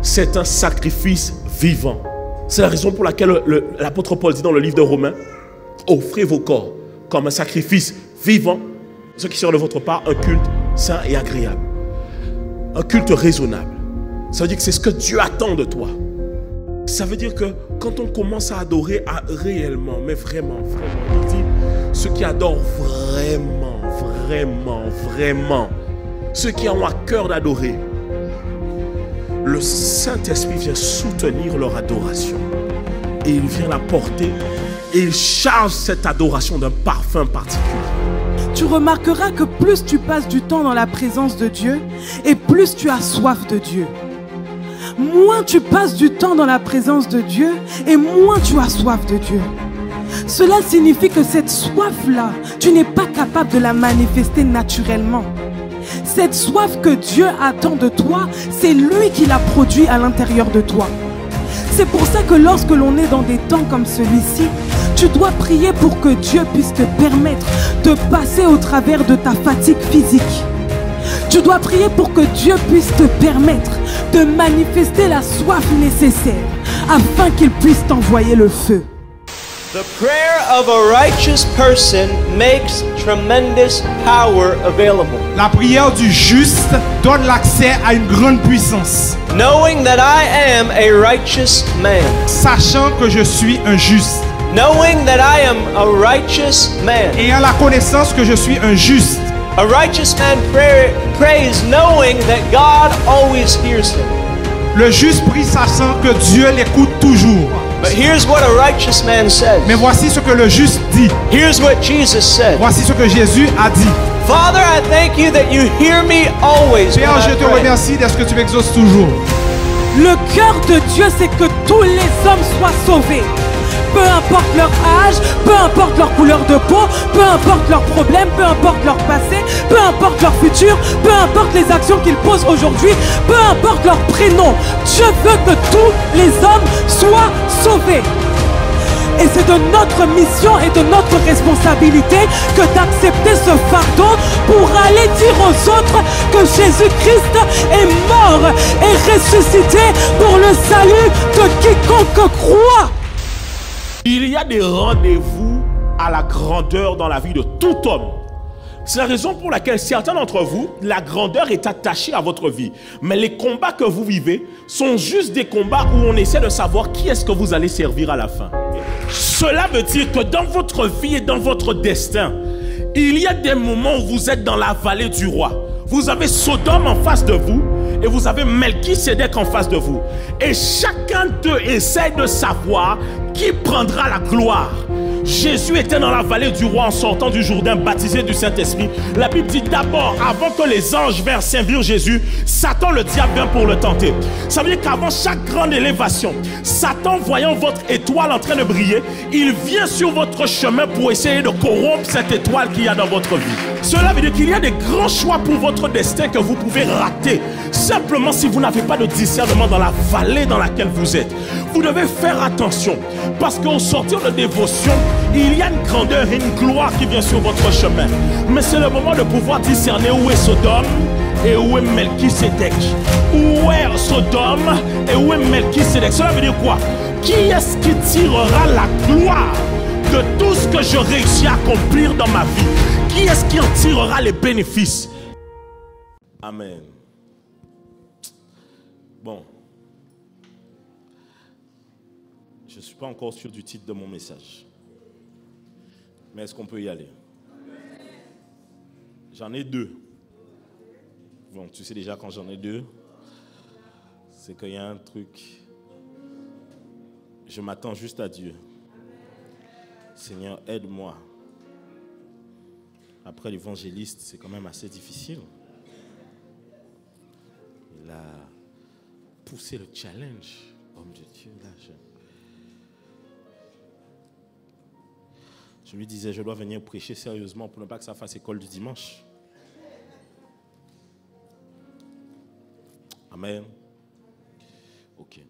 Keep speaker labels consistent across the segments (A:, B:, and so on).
A: C'est un sacrifice vivant. C'est la raison pour laquelle l'apôtre Paul dit dans le livre de Romains, offrez vos corps comme un sacrifice vivant, ce qui sera de votre part un culte saint et agréable. Un culte raisonnable. Ça veut dire que c'est ce que Dieu attend de toi. Ça veut dire que quand on commence à adorer réellement, mais vraiment, il dit, ceux qui adorent vraiment, ceux qui ont à cœur d'adorer, le Saint-Esprit vient soutenir leur adoration. Et il vient la porter et il charge cette adoration d'un parfum particulier.
B: Tu remarqueras que plus tu passes du temps dans la présence de Dieu et plus tu as soif de Dieu. Moins tu passes du temps dans la présence de Dieu et moins tu as soif de Dieu. Cela signifie que cette soif-là, tu n'es pas capable de la manifester naturellement. Cette soif que Dieu attend de toi, c'est lui qui l'a produit à l'intérieur de toi. C'est pour ça que lorsque l'on est dans des temps comme celui-ci, tu dois prier pour que Dieu puisse te permettre de passer au travers de ta fatigue physique. Tu dois prier pour que Dieu puisse te permettre de manifester la soif nécessaire afin qu'il puisse t'envoyer le feu.
C: The prayer of a righteous person makes tremendous power available.
D: La prière du juste donne l'accès à une grande puissance.
C: Knowing that I am a righteous man.
D: Sachant que je suis un juste.
C: Knowing that I am a righteous man.
D: Ayant la connaissance que je suis un juste.
C: A righteous man prays knowing that God always hears him.
D: Le juste prie sachant que Dieu l'écoute toujours.
C: But here's what a righteous man says.
D: Mais voici ce que le juste dit.
C: Here's what Jesus said.
D: Voici ce que Jésus a dit.
C: Father, I thank you that you hear me always.
D: Père, je te remercie de ce que tu m'exauces toujours.
B: Le cœur de Dieu, c'est que tous les hommes soient sauvés. Peu importe leur âge, peu importe leur couleur de peau, peu importe leurs problèmes, peu importe leur passé, peu importe leur futur, peu importe les actions qu'ils posent aujourd'hui, peu importe leur prénom. Dieu veut que tous les hommes soient sauvés. Et c'est de notre mission et de notre responsabilité que d'accepter ce fardeau pour aller dire aux autres que Jésus-Christ est mort et ressuscité pour le salut de quiconque croit.
A: Il y a des rendez-vous à la grandeur dans la vie de tout homme. C'est la raison pour laquelle certains d'entre vous, la grandeur est attachée à votre vie. Mais les combats que vous vivez sont juste des combats où on essaie de savoir qui est-ce que vous allez servir à la fin. Cela veut dire que dans votre vie et dans votre destin, il y a des moments où vous êtes dans la vallée du roi. Vous avez Sodome en face de vous et vous avez Melchisédek en face de vous. Et chacun d'eux essaie de savoir qui prendra la gloire. Jésus était dans la vallée du roi en sortant du Jourdain, baptisé du Saint-Esprit. La Bible dit d'abord, avant que les anges vinrent servir Jésus, Satan le diable vient pour le tenter. Ça veut dire qu'avant chaque grande élévation, Satan, voyant votre étoile en train de briller, il vient sur votre chemin pour essayer de corrompre cette étoile qu'il y a dans votre vie. Cela veut dire qu'il y a des grands choix pour votre destin que vous pouvez rater, simplement si vous n'avez pas de discernement dans la vallée dans laquelle vous êtes. Vous devez faire attention, parce qu'au sortir de dévotion, il y a une grandeur et une gloire qui vient sur votre chemin. Mais c'est le moment de pouvoir discerner où est Sodome et où est Melchisédek. Où est Sodome et où est Melchisédek? Cela veut dire quoi? Qui est-ce qui tirera la gloire de tout ce que je réussis à accomplir dans ma vie? Qui est-ce qui en tirera les bénéfices? Amen. Bon. Je ne suis pas encore sûr du titre de mon message. Mais est-ce qu'on peut y aller? J'en ai deux. Bon, tu sais déjà quand j'en ai deux, c'est qu'il y a un truc. Je m'attends juste à Dieu. Seigneur, aide-moi. Après l'évangéliste, c'est quand même assez difficile. Il a poussé le challenge. Homme de Dieu, là, je lui disais, je dois venir prêcher sérieusement pour ne pas que ça fasse école du dimanche. Amen. Ok.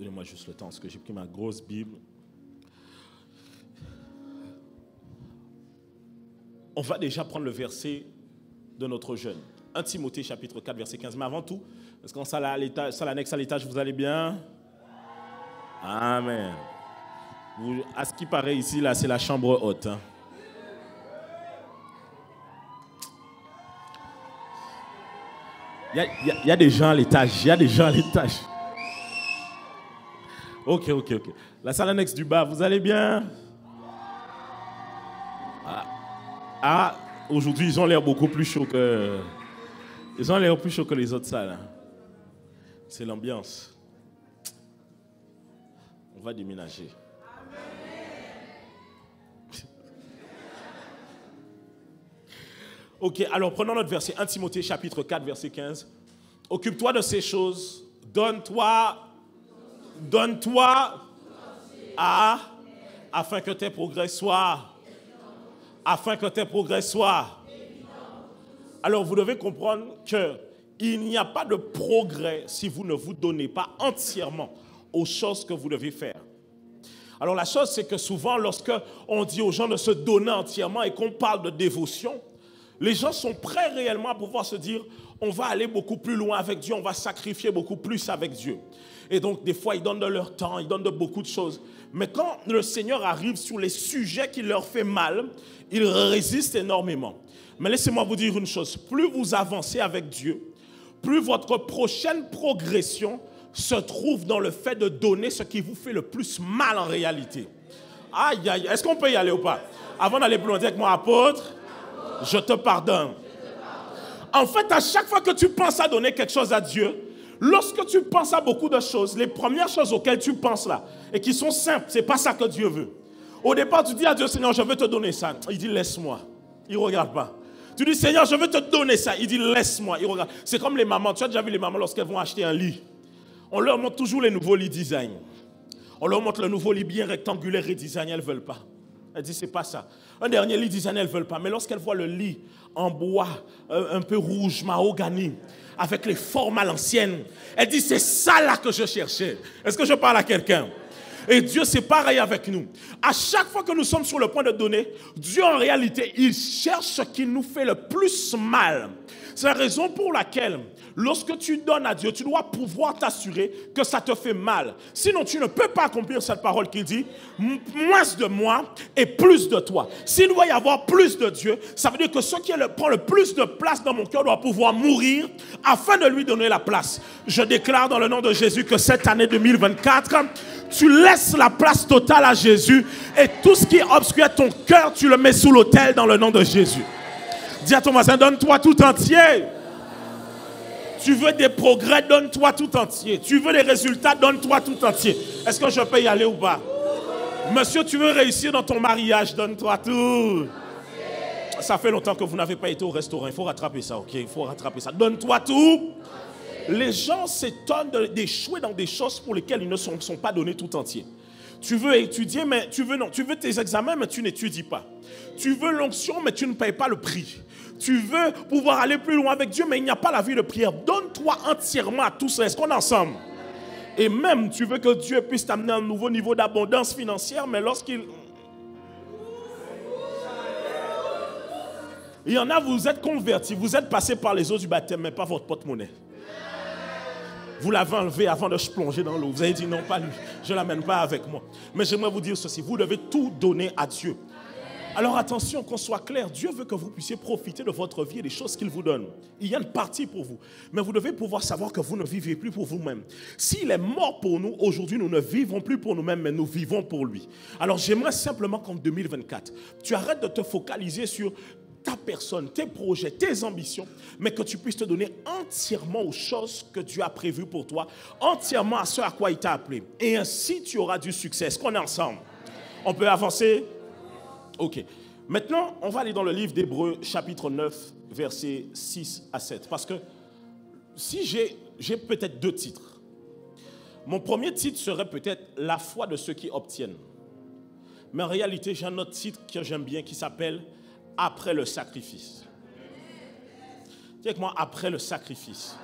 A: Donnez-moi juste le temps, parce que j'ai pris ma grosse Bible. On va déjà prendre le verset de notre jeûne. 1 Timothée chapitre 4, verset 15. Mais avant tout, est-ce qu'en salle annexe à l'étage, vous allez bien? Amen. À ce qui paraît ici, là, c'est la chambre haute. Hein. Il y a des gens à l'étage. Il y a des gens à l'étage. Ok. La salle annexe du bas, vous allez bien? Aujourd'hui, ils ont l'air beaucoup plus chauds que... Ils ont l'air plus chauds que les autres salles. Hein. C'est l'ambiance. On va déménager. Ok, alors prenons notre verset 1 Timothée chapitre 4, verset 15. Occupe-toi de ces choses. Donne-toi afin que tes progrès soient. Alors vous devez comprendre qu'il n'y a pas de progrès si vous ne vous donnez pas entièrement aux choses que vous devez faire. Alors la chose, c'est que souvent, lorsque on dit aux gens de se donner entièrement et qu'on parle de dévotion, les gens sont prêts réellement à pouvoir se dire, on va aller beaucoup plus loin avec Dieu, on va sacrifier beaucoup plus avec Dieu. Et donc, des fois, ils donnent de leur temps, ils donnent de beaucoup de choses. Mais quand le Seigneur arrive sur les sujets qui leur font mal, ils résistent énormément. Mais laissez-moi vous dire une chose, plus vous avancez avec Dieu, plus votre prochaine progression se trouve dans le fait de donner ce qui vous fait le plus mal en réalité. Aïe, aïe, est-ce qu'on peut y aller ou pas? Avant d'aller plus loin, dis avec moi, apôtre, je te pardonne. En fait, à chaque fois que tu penses à donner quelque chose à Dieu, lorsque tu penses à beaucoup de choses, les premières choses auxquelles tu penses là, et qui sont simples, c'est pas ça que Dieu veut. Au départ, tu dis à Dieu, Seigneur, je veux te donner ça. Il dit, laisse-moi. Il ne regarde pas. Tu dis, Seigneur, je veux te donner ça. Il dit, laisse-moi. Il regarde. C'est comme les mamans. Tu as déjà vu les mamans lorsqu'elles vont acheter un lit. On leur montre toujours les nouveaux lits design. On leur montre le nouveau lit bien rectangulaire et design. Elles ne veulent pas. Elle dit, c'est pas ça. Un dernier lit design, elles ne veulent pas. Mais lorsqu'elles voient le lit en bois, un peu rouge, mahogany, avec les formes à l'ancienne, elle dit, c'est ça là que je cherchais. Est-ce que je parle à quelqu'un? Et Dieu, c'est pareil avec nous. À chaque fois que nous sommes sur le point de donner, Dieu, en réalité, il cherche ce qui nous fait le plus mal. C'est la raison pour laquelle, lorsque tu donnes à Dieu, tu dois pouvoir t'assurer que ça te fait mal. Sinon, tu ne peux pas accomplir cette parole qui dit « moins de moi et plus de toi ». S'il doit y avoir plus de Dieu, ça veut dire que ce qui prend le plus de place dans mon cœur doit pouvoir mourir afin de lui donner la place. Je déclare dans le nom de Jésus que cette année 2024, tu laisses la place totale à Jésus et tout ce qui obscure ton cœur, tu le mets sous l'autel dans le nom de Jésus. Dis à ton voisin, donne-toi tout entier. Tu veux des progrès, donne-toi tout entier. Tu veux des résultats, donne-toi tout entier. Est-ce que je peux y aller ou pas? Monsieur, tu veux réussir dans ton mariage, donne-toi tout. Ça fait longtemps que vous n'avez pas été au restaurant. Il faut rattraper ça, ok? Il faut rattraper ça. Donne-toi tout. Les gens s'étonnent d'échouer dans des choses pour lesquelles ils ne sont pas donnés tout entier. Tu veux étudier, mais tu veux tes examens, mais tu n'étudies pas. Tu veux l'onction, mais tu ne payes pas le prix. Tu veux pouvoir aller plus loin avec Dieu, mais il n'y a pas la vie de prière. Donne-toi entièrement à tout ça. Est-ce qu'on est ensemble? Et même, tu veux que Dieu puisse t'amener à un nouveau niveau d'abondance financière, mais lorsqu'il... Il y en a, vous êtes convertis, vous êtes passés par les eaux du baptême, mais pas votre porte-monnaie. Vous l'avez enlevé avant de se plonger dans l'eau. Vous avez dit non, pas lui. Je ne l'amène pas avec moi. Mais j'aimerais vous dire ceci. Vous devez tout donner à Dieu. Alors attention, qu'on soit clair. Dieu veut que vous puissiez profiter de votre vie et des choses qu'il vous donne. Il y a une partie pour vous. Mais vous devez pouvoir savoir que vous ne vivez plus pour vous-même. S'il est mort pour nous, aujourd'hui, nous ne vivons plus pour nous-mêmes, mais nous vivons pour lui. Alors j'aimerais simplement qu'en 2024, tu arrêtes de te focaliser sur ta personne, tes projets, tes ambitions, mais que tu puisses te donner entièrement aux choses que Dieu a prévues pour toi, entièrement à ce à quoi il t'a appelé. Et ainsi, tu auras du succès. Est-ce qu'on est ensemble? On peut avancer? Ok. Maintenant, on va aller dans le livre d'Hébreux, chapitre 9, versets 6 à 7. Parce que si j'ai peut-être deux titres. Mon premier titre serait peut-être « La foi de ceux qui obtiennent ». Mais en réalité, j'ai un autre titre que j'aime bien qui s'appelle « Après le sacrifice ». Dis avec moi, après le sacrifice.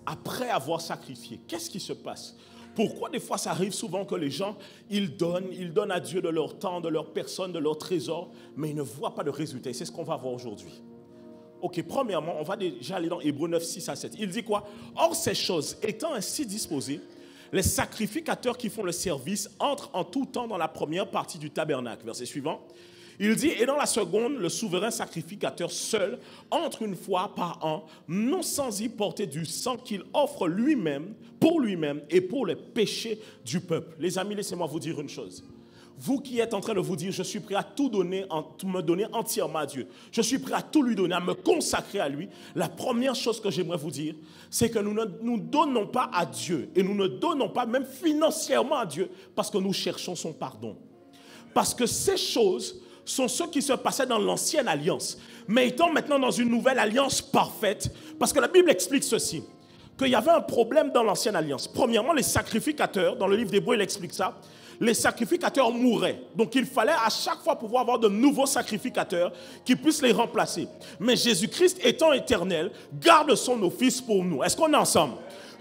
A: Après avoir sacrifié, qu'est-ce qui se passe? Pourquoi des fois ça arrive souvent que les gens, ils donnent à Dieu de leur temps, de leur personne, de leur trésor, mais ils ne voient pas de résultat. Et c'est ce qu'on va voir aujourd'hui. Ok, premièrement, on va déjà aller dans Hébreux 9, 6 à 7. Il dit quoi? Or, ces choses étant ainsi disposées, les sacrificateurs qui font le service entrent en tout temps dans la première partie du tabernacle. Verset suivant. Il dit, et dans la seconde, le souverain sacrificateur seul entre une fois par an, non sans y porter du sang qu'il offre lui-même, pour lui-même et pour les péchés du peuple. Les amis, laissez-moi vous dire une chose. Vous qui êtes en train de vous dire, je suis prêt à tout donner, me donner entièrement à Dieu. Je suis prêt à tout lui donner, à me consacrer à lui. La première chose que j'aimerais vous dire, c'est que nous ne nous donnons pas à Dieu. Et nous ne donnons pas même financièrement à Dieu parce que nous cherchons son pardon. Parce que ces choses sont ceux qui se passaient dans l'ancienne alliance. Mais étant maintenant dans une nouvelle alliance parfaite, parce que la Bible explique ceci, qu'il y avait un problème dans l'ancienne alliance. Premièrement, les sacrificateurs, dans le livre d'Hébreux, il explique ça, les sacrificateurs mouraient. Donc il fallait à chaque fois pouvoir avoir de nouveaux sacrificateurs qui puissent les remplacer. Mais Jésus-Christ étant éternel, garde son office pour nous. Est-ce qu'on est ensemble?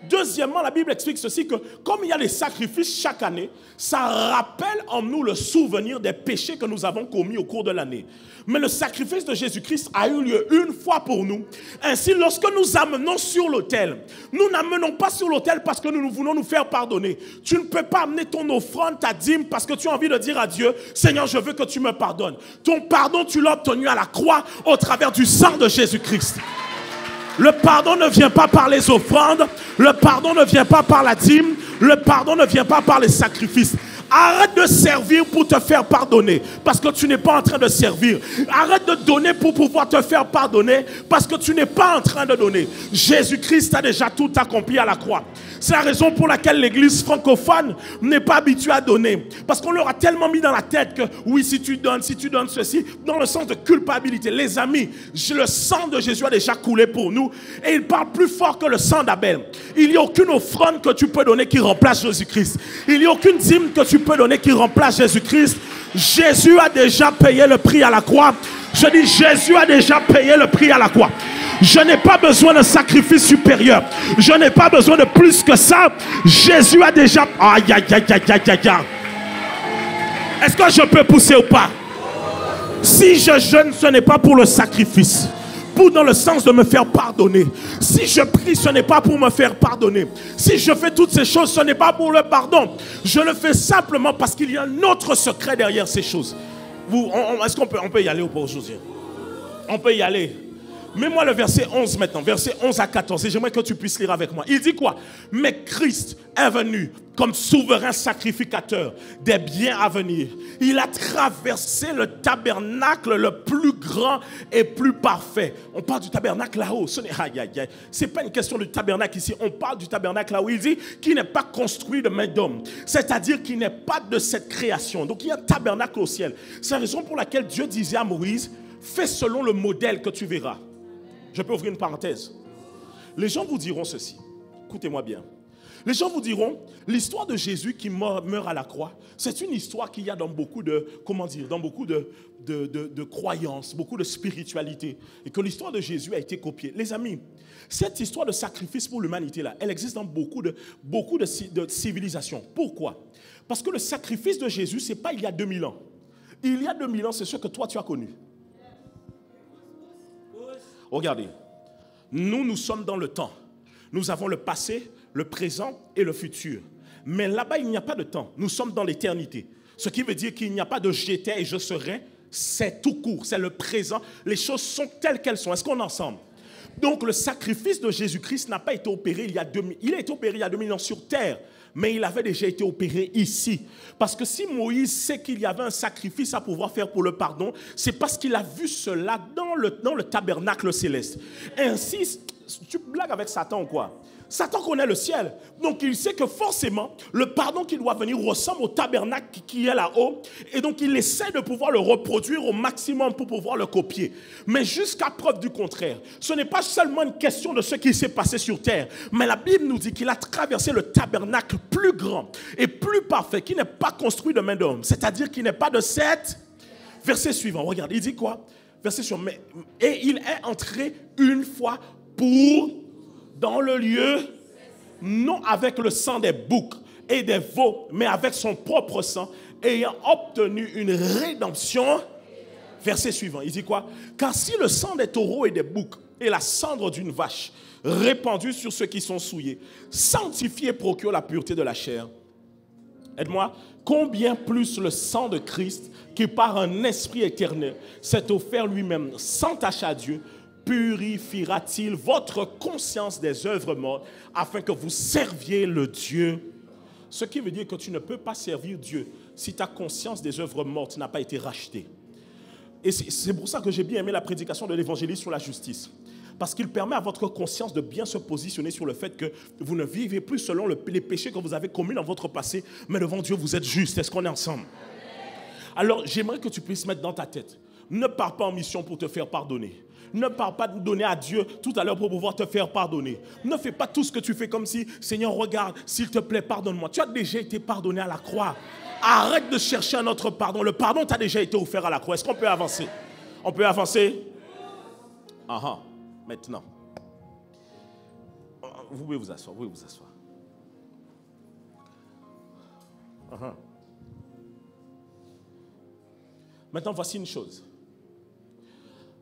A: Deuxièmement, la Bible explique ceci, que comme il y a des sacrifices chaque année, ça rappelle en nous le souvenir des péchés que nous avons commis au cours de l'année. Mais le sacrifice de Jésus-Christ a eu lieu une fois pour nous. Ainsi, lorsque nous amenons sur l'autel, nous n'amenons pas sur l'autel parce que nous voulons nous faire pardonner. Tu ne peux pas amener ton offrande, ta dîme, parce que tu as envie de dire à Dieu, Seigneur, je veux que tu me pardonnes. Ton pardon, tu l'as obtenu à la croix au travers du sang de Jésus-Christ. Le pardon ne vient pas par les offrandes, le pardon ne vient pas par la dîme, le pardon ne vient pas par les sacrifices. Arrête de servir pour te faire pardonner parce que tu n'es pas en train de servir. Arrête de donner pour pouvoir te faire pardonner parce que tu n'es pas en train de donner. Jésus-Christ a déjà tout accompli à la croix. C'est la raison pour laquelle l'église francophone n'est pas habituée à donner. Parce qu'on leur a tellement mis dans la tête que oui, si tu donnes ceci, dans le sens de culpabilité. Les amis, le sang de Jésus a déjà coulé pour nous et il parle plus fort que le sang d'Abel. Il n'y a aucune offrande que tu peux donner qui remplace Jésus-Christ. Il n'y a aucune dîme que tu peux donner qui remplace Jésus-Christ. Jésus a déjà payé le prix à la croix. Je dis, Jésus a déjà payé le prix à la croix. Je n'ai pas besoin de sacrifice supérieur. Je n'ai pas besoin de plus que ça. Jésus a déjà... Aïe, aïe, aïe, aïe, aïe, aïe, aïe. Est-ce que je peux pousser ou pas? Si je jeûne, ce n'est pas pour le sacrifice. Pour dans le sens de me faire pardonner. Si je prie, ce n'est pas pour me faire pardonner. Si je fais toutes ces choses, ce n'est pas pour le pardon. Je le fais simplement parce qu'il y a un autre secret derrière ces choses. Est-ce qu'on peut y aller ou pas aujourd'hui? On peut y aller. Mets-moi le verset 11 maintenant, verset 11 à 14, et j'aimerais que tu puisses lire avec moi. Il dit quoi? Mais Christ est venu comme souverain sacrificateur des biens à venir. Il a traversé le tabernacle le plus grand et plus parfait. On parle du tabernacle là-haut. Ce n'est pas une question du tabernacle ici. On parle du tabernacle là-haut. Il dit qu'il n'est pas construit de main d'homme. C'est-à-dire qu'il n'est pas de cette création. Donc il y a un tabernacle au ciel. C'est la raison pour laquelle Dieu disait à Moïse, fais selon le modèle que tu verras. Je peux ouvrir une parenthèse. Les gens vous diront ceci. Écoutez-moi bien. Les gens vous diront, l'histoire de Jésus qui meurt à la croix, c'est une histoire qu'il y a dans beaucoup de, dans beaucoup de croyances, beaucoup de spiritualité. Et que l'histoire de Jésus a été copiée. Les amis, cette histoire de sacrifice pour l'humanité là, elle existe dans beaucoup de civilisations. Pourquoi? Parce que le sacrifice de Jésus, ce n'est pas il y a 2000 ans. Il y a 2000 ans, c'est ce que toi tu as connu. Regardez, nous sommes dans le temps. Nous avons le passé, le présent et le futur. Mais là-bas, il n'y a pas de temps. Nous sommes dans l'éternité. Ce qui veut dire qu'il n'y a pas de j'étais et je serai. C'est tout court, c'est le présent. Les choses sont telles qu'elles sont. Est-ce qu'on est ensemble? Donc, le sacrifice de Jésus-Christ n'a pas été opéré il y a 2000. Il a été opéré il y a 2000 ans sur terre. Mais il avait déjà été opéré ici. Parce que si Moïse sait qu'il y avait un sacrifice à pouvoir faire pour le pardon, c'est parce qu'il a vu cela dans le tabernacle céleste. Ainsi, tu blagues avec Satan ou quoi? Satan connaît le ciel. Donc il sait que forcément, le pardon qui doit venir ressemble au tabernacle qui est là-haut. Et donc il essaie de pouvoir le reproduire au maximum pour pouvoir le copier. Mais jusqu'à preuve du contraire, ce n'est pas seulement une question de ce qui s'est passé sur terre. Mais la Bible nous dit qu'il a traversé le tabernacle plus grand et plus parfait, qui n'est pas construit de main d'homme. C'est-à-dire qu'il n'est pas de cette... Verset suivant, regarde, il dit quoi? Verset suivant. Et il est entré une fois pour... dans le lieu, non avec le sang des boucs et des veaux, mais avec son propre sang, ayant obtenu une rédemption. Verset suivant, il dit quoi? Car si le sang des taureaux et des boucs et la cendre d'une vache répandue sur ceux qui sont souillés, sanctifiés procure la pureté de la chair. Aide-moi. Combien plus le sang de Christ, qui par un esprit éternel s'est offert lui-même sans tache à Dieu, purifiera-t-il votre conscience des œuvres mortes afin que vous serviez le Dieu? Ce qui veut dire que tu ne peux pas servir Dieu si ta conscience des œuvres mortes n'a pas été rachetée. Et c'est pour ça que j'ai bien aimé la prédication de l'évangéliste sur la justice. Parce qu'il permet à votre conscience de bien se positionner sur le fait que vous ne vivez plus selon les péchés que vous avez commis dans votre passé, mais devant Dieu, vous êtes juste. Est-ce qu'on est ensemble? Alors, j'aimerais que tu puisses mettre dans ta tête, ne pars pas en mission pour te faire pardonner. Ne pars pas de donner à Dieu tout à l'heure pour pouvoir te faire pardonner. Ne fais pas tout ce que tu fais comme si, Seigneur, regarde, s'il te plaît, pardonne-moi. Tu as déjà été pardonné à la croix. Arrête de chercher un autre pardon. Le pardon t'a déjà été offert à la croix. Est-ce qu'on peut avancer? On peut avancer? Maintenant. Vous pouvez vous asseoir. Maintenant, voici une chose.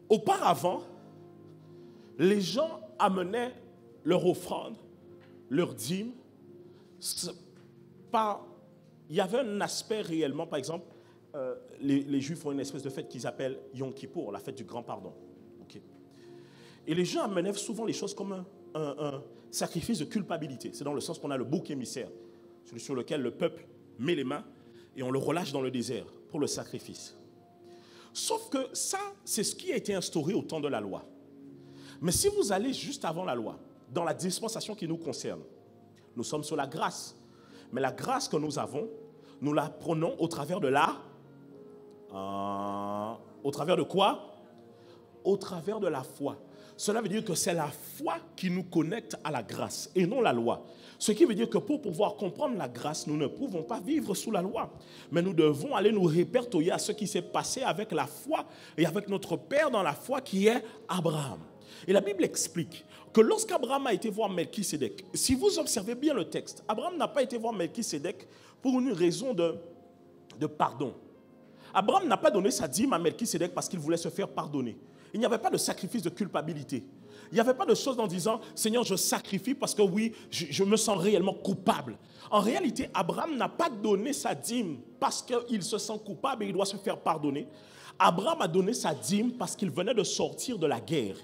A: Auparavant, les gens amenaient leur offrande, leur dîme. Il y avait un aspect réellement, par exemple, les Juifs ont une espèce de fête qu'ils appellent Yom Kippour, la fête du grand pardon. Okay. Et les gens amenaient souvent les choses comme un sacrifice de culpabilité. C'est dans le sens qu'on a le bouc émissaire, sur lequel le peuple met les mains et on le relâche dans le désert pour le sacrifice. Sauf que ça, c'est ce qui a été instauré au temps de la loi. Mais si vous allez juste avant la loi, dans la dispensation qui nous concerne, nous sommes sur la grâce. Mais la grâce que nous avons, nous la prenons au travers de au travers de quoi? Au travers de la foi. Cela veut dire que c'est la foi qui nous connecte à la grâce et non la loi. Ce qui veut dire que pour pouvoir comprendre la grâce, nous ne pouvons pas vivre sous la loi. Mais nous devons aller nous répertorier à ce qui s'est passé avec la foi et avec notre Père dans la foi qui est Abraham. Et la Bible explique que lorsqu'Abraham a été voir Melchisédek, si vous observez bien le texte, Abraham n'a pas été voir Melchisédek pour une raison de pardon. Abraham n'a pas donné sa dîme à Melchisédek parce qu'il voulait se faire pardonner. Il n'y avait pas de sacrifice de culpabilité. Il n'y avait pas de choses en disant, Seigneur, je sacrifie parce que oui, je me sens réellement coupable. En réalité, Abraham n'a pas donné sa dîme parce qu'il se sent coupable et il doit se faire pardonner. Abraham a donné sa dîme parce qu'il venait de sortir de la guerre.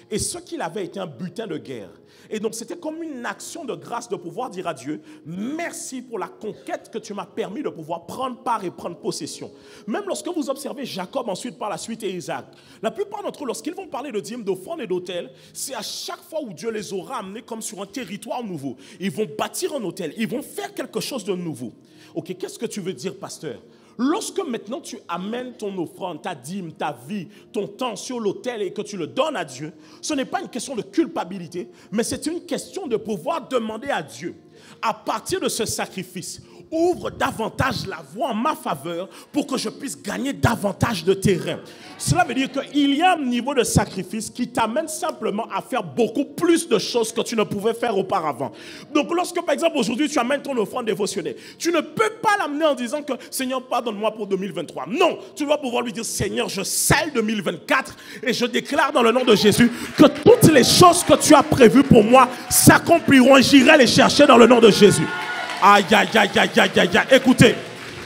A: Et ce qu'il avait était un butin de guerre. Et donc c'était comme une action de grâce de pouvoir dire à Dieu, merci pour la conquête que tu m'as permis de pouvoir prendre part et prendre possession. Même lorsque vous observez Jacob ensuite par la suite et Isaac, la plupart d'entre eux, lorsqu'ils vont parler de dîme, d'offrande et d'autel, c'est à chaque fois où Dieu les aura amenés comme sur un territoire nouveau. Ils vont bâtir un autel, ils vont faire quelque chose de nouveau. Ok, qu'est-ce que tu veux dire, pasteur? Lorsque maintenant tu amènes ton offrande, ta dîme, ta vie, ton temps sur l'autel et que tu le donnes à Dieu, ce n'est pas une question de culpabilité, mais c'est une question de pouvoir demander à Dieu, à partir de ce sacrifice, ouvre davantage la voie en ma faveur pour que je puisse gagner davantage de terrain. Cela veut dire qu'il y a un niveau de sacrifice qui t'amène simplement à faire beaucoup plus de choses que tu ne pouvais faire auparavant. Donc lorsque par exemple aujourd'hui tu amènes ton offrande dévotionnelle, tu ne peux pas l'amener en disant que Seigneur pardonne-moi pour 2023. Non, tu dois pouvoir lui dire Seigneur je scelle 2024 et je déclare dans le nom de Jésus que toutes les choses que tu as prévues pour moi s'accompliront et j'irai les chercher dans le nom de Jésus. Aïe, aïe, aïe, aïe, aïe, aïe, aïe. Écoutez,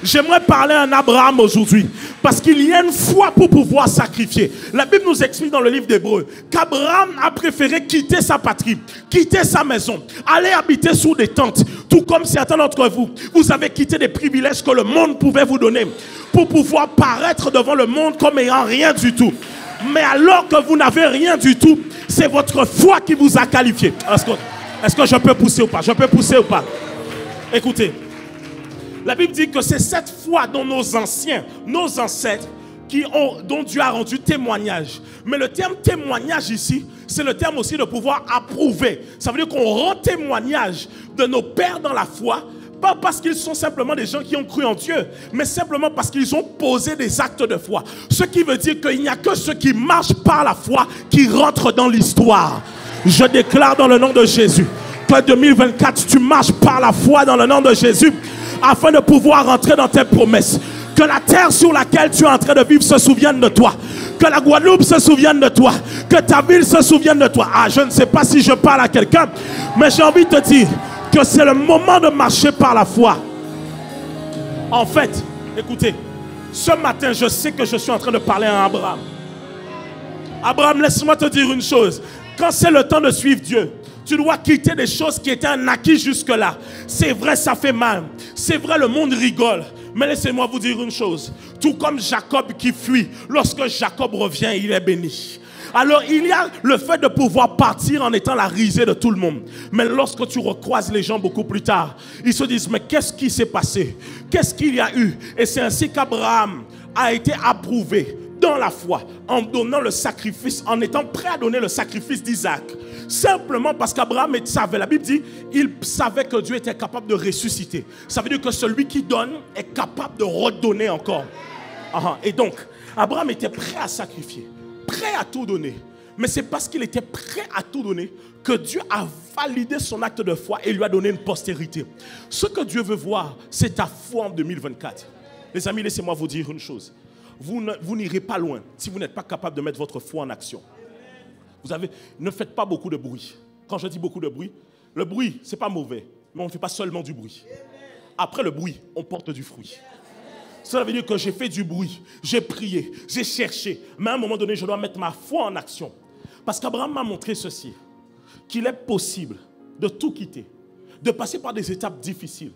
A: j'aimerais parler à un Abraham aujourd'hui parce qu'il y a une foi pour pouvoir sacrifier. La Bible nous explique dans le livre d'Hébreux qu'Abraham a préféré quitter sa patrie, quitter sa maison, aller habiter sous des tentes, tout comme certains d'entre vous, vous avez quitté des privilèges que le monde pouvait vous donner pour pouvoir paraître devant le monde comme ayant rien du tout. Mais alors que vous n'avez rien du tout, c'est votre foi qui vous a qualifié. Est-ce que je peux pousser ou pas? Je peux pousser ou pas? Écoutez, la Bible dit que c'est cette foi dont nos anciens, nos ancêtres, dont Dieu a rendu témoignage. Mais le terme témoignage ici, c'est le terme aussi de pouvoir approuver. Ça veut dire qu'on rend témoignage de nos pères dans la foi, pas parce qu'ils sont simplement des gens qui ont cru en Dieu, mais simplement parce qu'ils ont posé des actes de foi. Ce qui veut dire qu'il n'y a que ceux qui marchent par la foi qui rentrent dans l'histoire. Je déclare dans le nom de Jésus que 2024, tu marches par la foi dans le nom de Jésus afin de pouvoir entrer dans tes promesses. Que la terre sur laquelle tu es en train de vivre se souvienne de toi. Que la Guadeloupe se souvienne de toi. Que ta ville se souvienne de toi. Ah, je ne sais pas si je parle à quelqu'un, mais j'ai envie de te dire que c'est le moment de marcher par la foi. En fait, écoutez, ce matin, je sais que je suis en train de parler à Abraham. Abraham, laisse-moi te dire une chose. Quand c'est le temps de suivre Dieu, tu dois quitter des choses qui étaient un acquis jusque-là. C'est vrai, ça fait mal. C'est vrai, le monde rigole. Mais laissez-moi vous dire une chose. Tout comme Jacob qui fuit, lorsque Jacob revient, il est béni. Alors il y a le fait de pouvoir partir en étant la risée de tout le monde. Mais lorsque tu recroises les gens beaucoup plus tard, ils se disent, mais qu'est-ce qui s'est passé? Qu'est-ce qu'il y a eu? Et c'est ainsi qu'Abraham a été approuvé dans la foi, en donnant le sacrifice, en étant prêt à donner le sacrifice d'Isaac. Simplement parce qu'Abraham savait, la Bible dit, il savait que Dieu était capable de ressusciter. Ça veut dire que celui qui donne est capable de redonner encore. Et donc, Abraham était prêt à sacrifier, prêt à tout donner. Mais c'est parce qu'il était prêt à tout donner que Dieu a validé son acte de foi et lui a donné une postérité. Ce que Dieu veut voir, c'est ta foi en 2024. Les amis, laissez-moi vous dire une chose. Vous n'irez pas loin si vous n'êtes pas capable de mettre votre foi en action. Ne faites pas beaucoup de bruit. Quand je dis beaucoup de bruit, le bruit, ce n'est pas mauvais, mais on ne fait pas seulement du bruit. Après le bruit, on porte du fruit. Cela veut dire que j'ai fait du bruit, j'ai prié, j'ai cherché, mais à un moment donné, je dois mettre ma foi en action. Parce qu'Abraham m'a montré ceci, qu'il est possible de tout quitter, de passer par des étapes difficiles.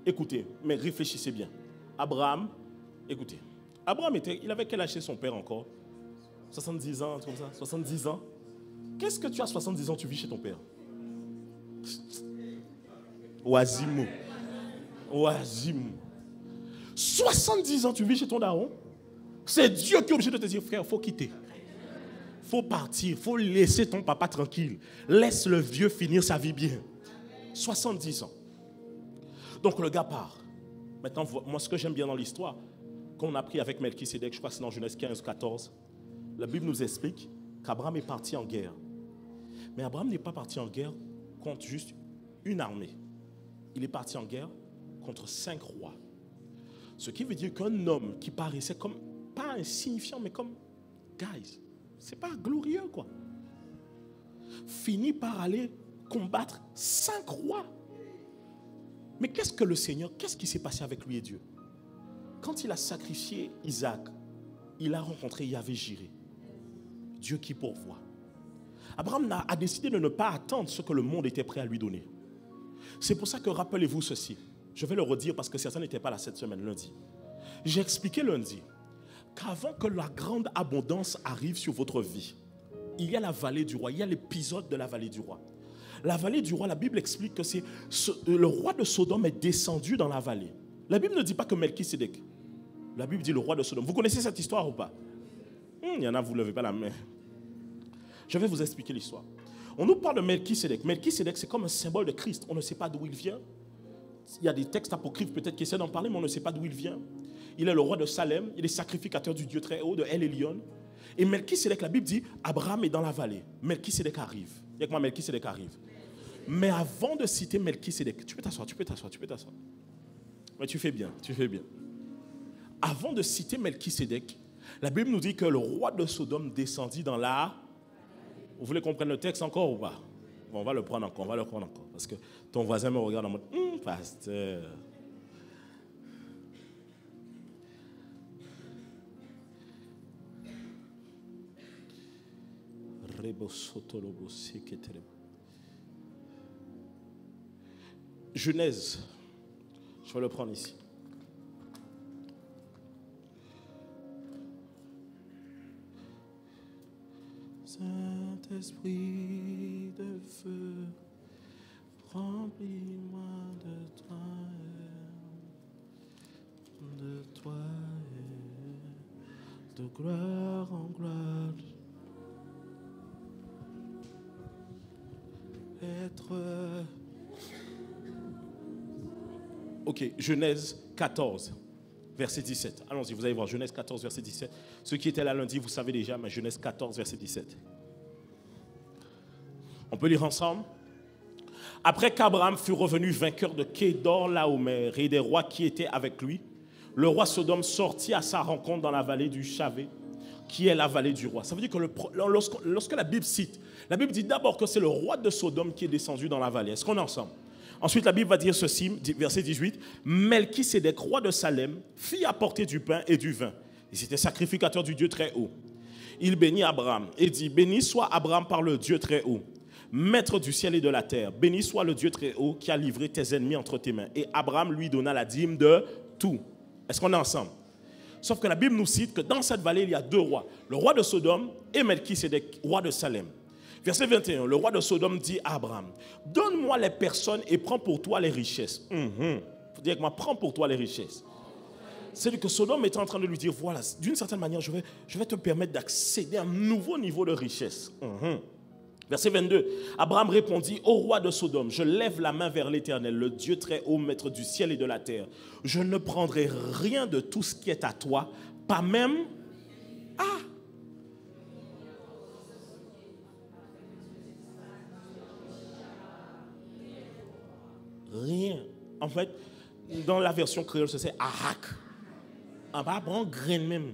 A: Écoutez, mais réfléchissez bien. Abraham, écoutez. Abraham, il avait quel âge chez son père encore? 70 ans, comme ça, 70 ans. Qu'est-ce que tu as 70 ans, tu vis chez ton père? Oasimou. 70 ans, tu vis chez ton daron? C'est Dieu qui est obligé de te dire, frère, il faut quitter. Il faut partir, il faut laisser ton papa tranquille. Laisse le vieux finir sa vie bien. 70 ans. Donc le gars part. Maintenant, moi, ce que j'aime bien dans l'histoire, qu'on a appris avec Melchisédek, je crois que c'est dans Genèse 15, 14, la Bible nous explique qu'Abraham est parti en guerre. Mais Abraham n'est pas parti en guerre contre juste une armée. Il est parti en guerre contre 5 rois. Ce qui veut dire qu'un homme qui paraissait comme, pas insignifiant, mais comme, guys, c'est pas glorieux quoi, finit par aller combattre 5 rois. Mais qu'est-ce que le Seigneur, qu'est-ce qui s'est passé avec lui et Dieu? Quand il a sacrifié Isaac, il a rencontré Yahvé Jiré, Dieu qui pourvoit. Abraham a décidé de ne pas attendre ce que le monde était prêt à lui donner. C'est pour ça que rappelez-vous ceci. Je vais le redire parce que certains n'étaient pas là cette semaine, lundi. J'ai expliqué lundi qu'avant que la grande abondance arrive sur votre vie, il y a la vallée du roi, il y a l'épisode de la vallée du roi. La vallée du roi, la Bible explique que c'est le roi de Sodome est descendu dans la vallée. La Bible ne dit pas que Melchisédek. La Bible dit le roi de Sodome. Vous connaissez cette histoire ou pas? Il y en a, vous ne levez pas la main. Je vais vous expliquer l'histoire. On nous parle de Melchisédek. Melchisédek, c'est comme un symbole de Christ. On ne sait pas d'où il vient. Il y a des textes apocryphes peut-être qui essaient d'en parler, mais on ne sait pas d'où il vient. Il est le roi de Salem. Il est sacrificateur du Dieu très haut, de El Elyon. Et Melchisédek, la Bible dit, Abraham est dans la vallée. Melchisédek arrive. Il y a que moi, Melchisédek arrive. Mais avant de citer Melchisédek, tu peux t'asseoir. Mais tu fais bien. Avant de citer Melchisédek, la Bible nous dit que le roi de Sodome descendit dans la... Vous voulez qu'on prenne le texte encore ou pas? Bon, on va le prendre encore. Parce que ton voisin me regarde en mode, pasteur. Genèse, je vais le prendre ici. Saint-Esprit de feu, remplis-moi de toi, de gloire en gloire. Ok, Genèse 14, verset 17. Allons-y, vous allez voir, Genèse 14, verset 17. Ceux qui étaient là lundi, vous savez déjà, mais Genèse 14, verset 17. On peut lire ensemble. Après qu'Abraham fut revenu vainqueur de Kédor Laomer et des rois qui étaient avec lui, le roi Sodome sortit à sa rencontre dans la vallée du Chavé, qui est la vallée du roi. Ça veut dire que lorsque la Bible cite, la Bible dit d'abord que c'est le roi de Sodome qui est descendu dans la vallée. Est-ce qu'on est ensemble? Ensuite, la Bible va dire ceci, verset 18, Melchisédek, roi de Salem, fit apporter du pain et du vin. Il était sacrificateur du Dieu très haut. Il bénit Abraham et dit, béni soit Abraham par le Dieu très haut, maître du ciel et de la terre. Béni soit le Dieu très haut qui a livré tes ennemis entre tes mains. Et Abraham lui donna la dîme de tout. Est-ce qu'on est ensemble? Sauf que la Bible nous cite que dans cette vallée, il y a deux rois. Le roi de Sodome et Melchisédek, roi de Salem. Verset 21, le roi de Sodome dit à Abraham, donne-moi les personnes et prends pour toi les richesses. Faut dire que moi, prends pour toi les richesses. C'est-à-dire que Sodome était en train de lui dire, voilà, d'une certaine manière, je vais te permettre d'accéder à un nouveau niveau de richesse. Verset 22, Abraham répondit, ô roi de Sodome, je lève la main vers l'Éternel, le Dieu très haut, maître du ciel et de la terre. Je ne prendrai rien de tout ce qui est à toi, pas même... Rien. En fait, dans la version créole, c'est arak. On va prendre grain même.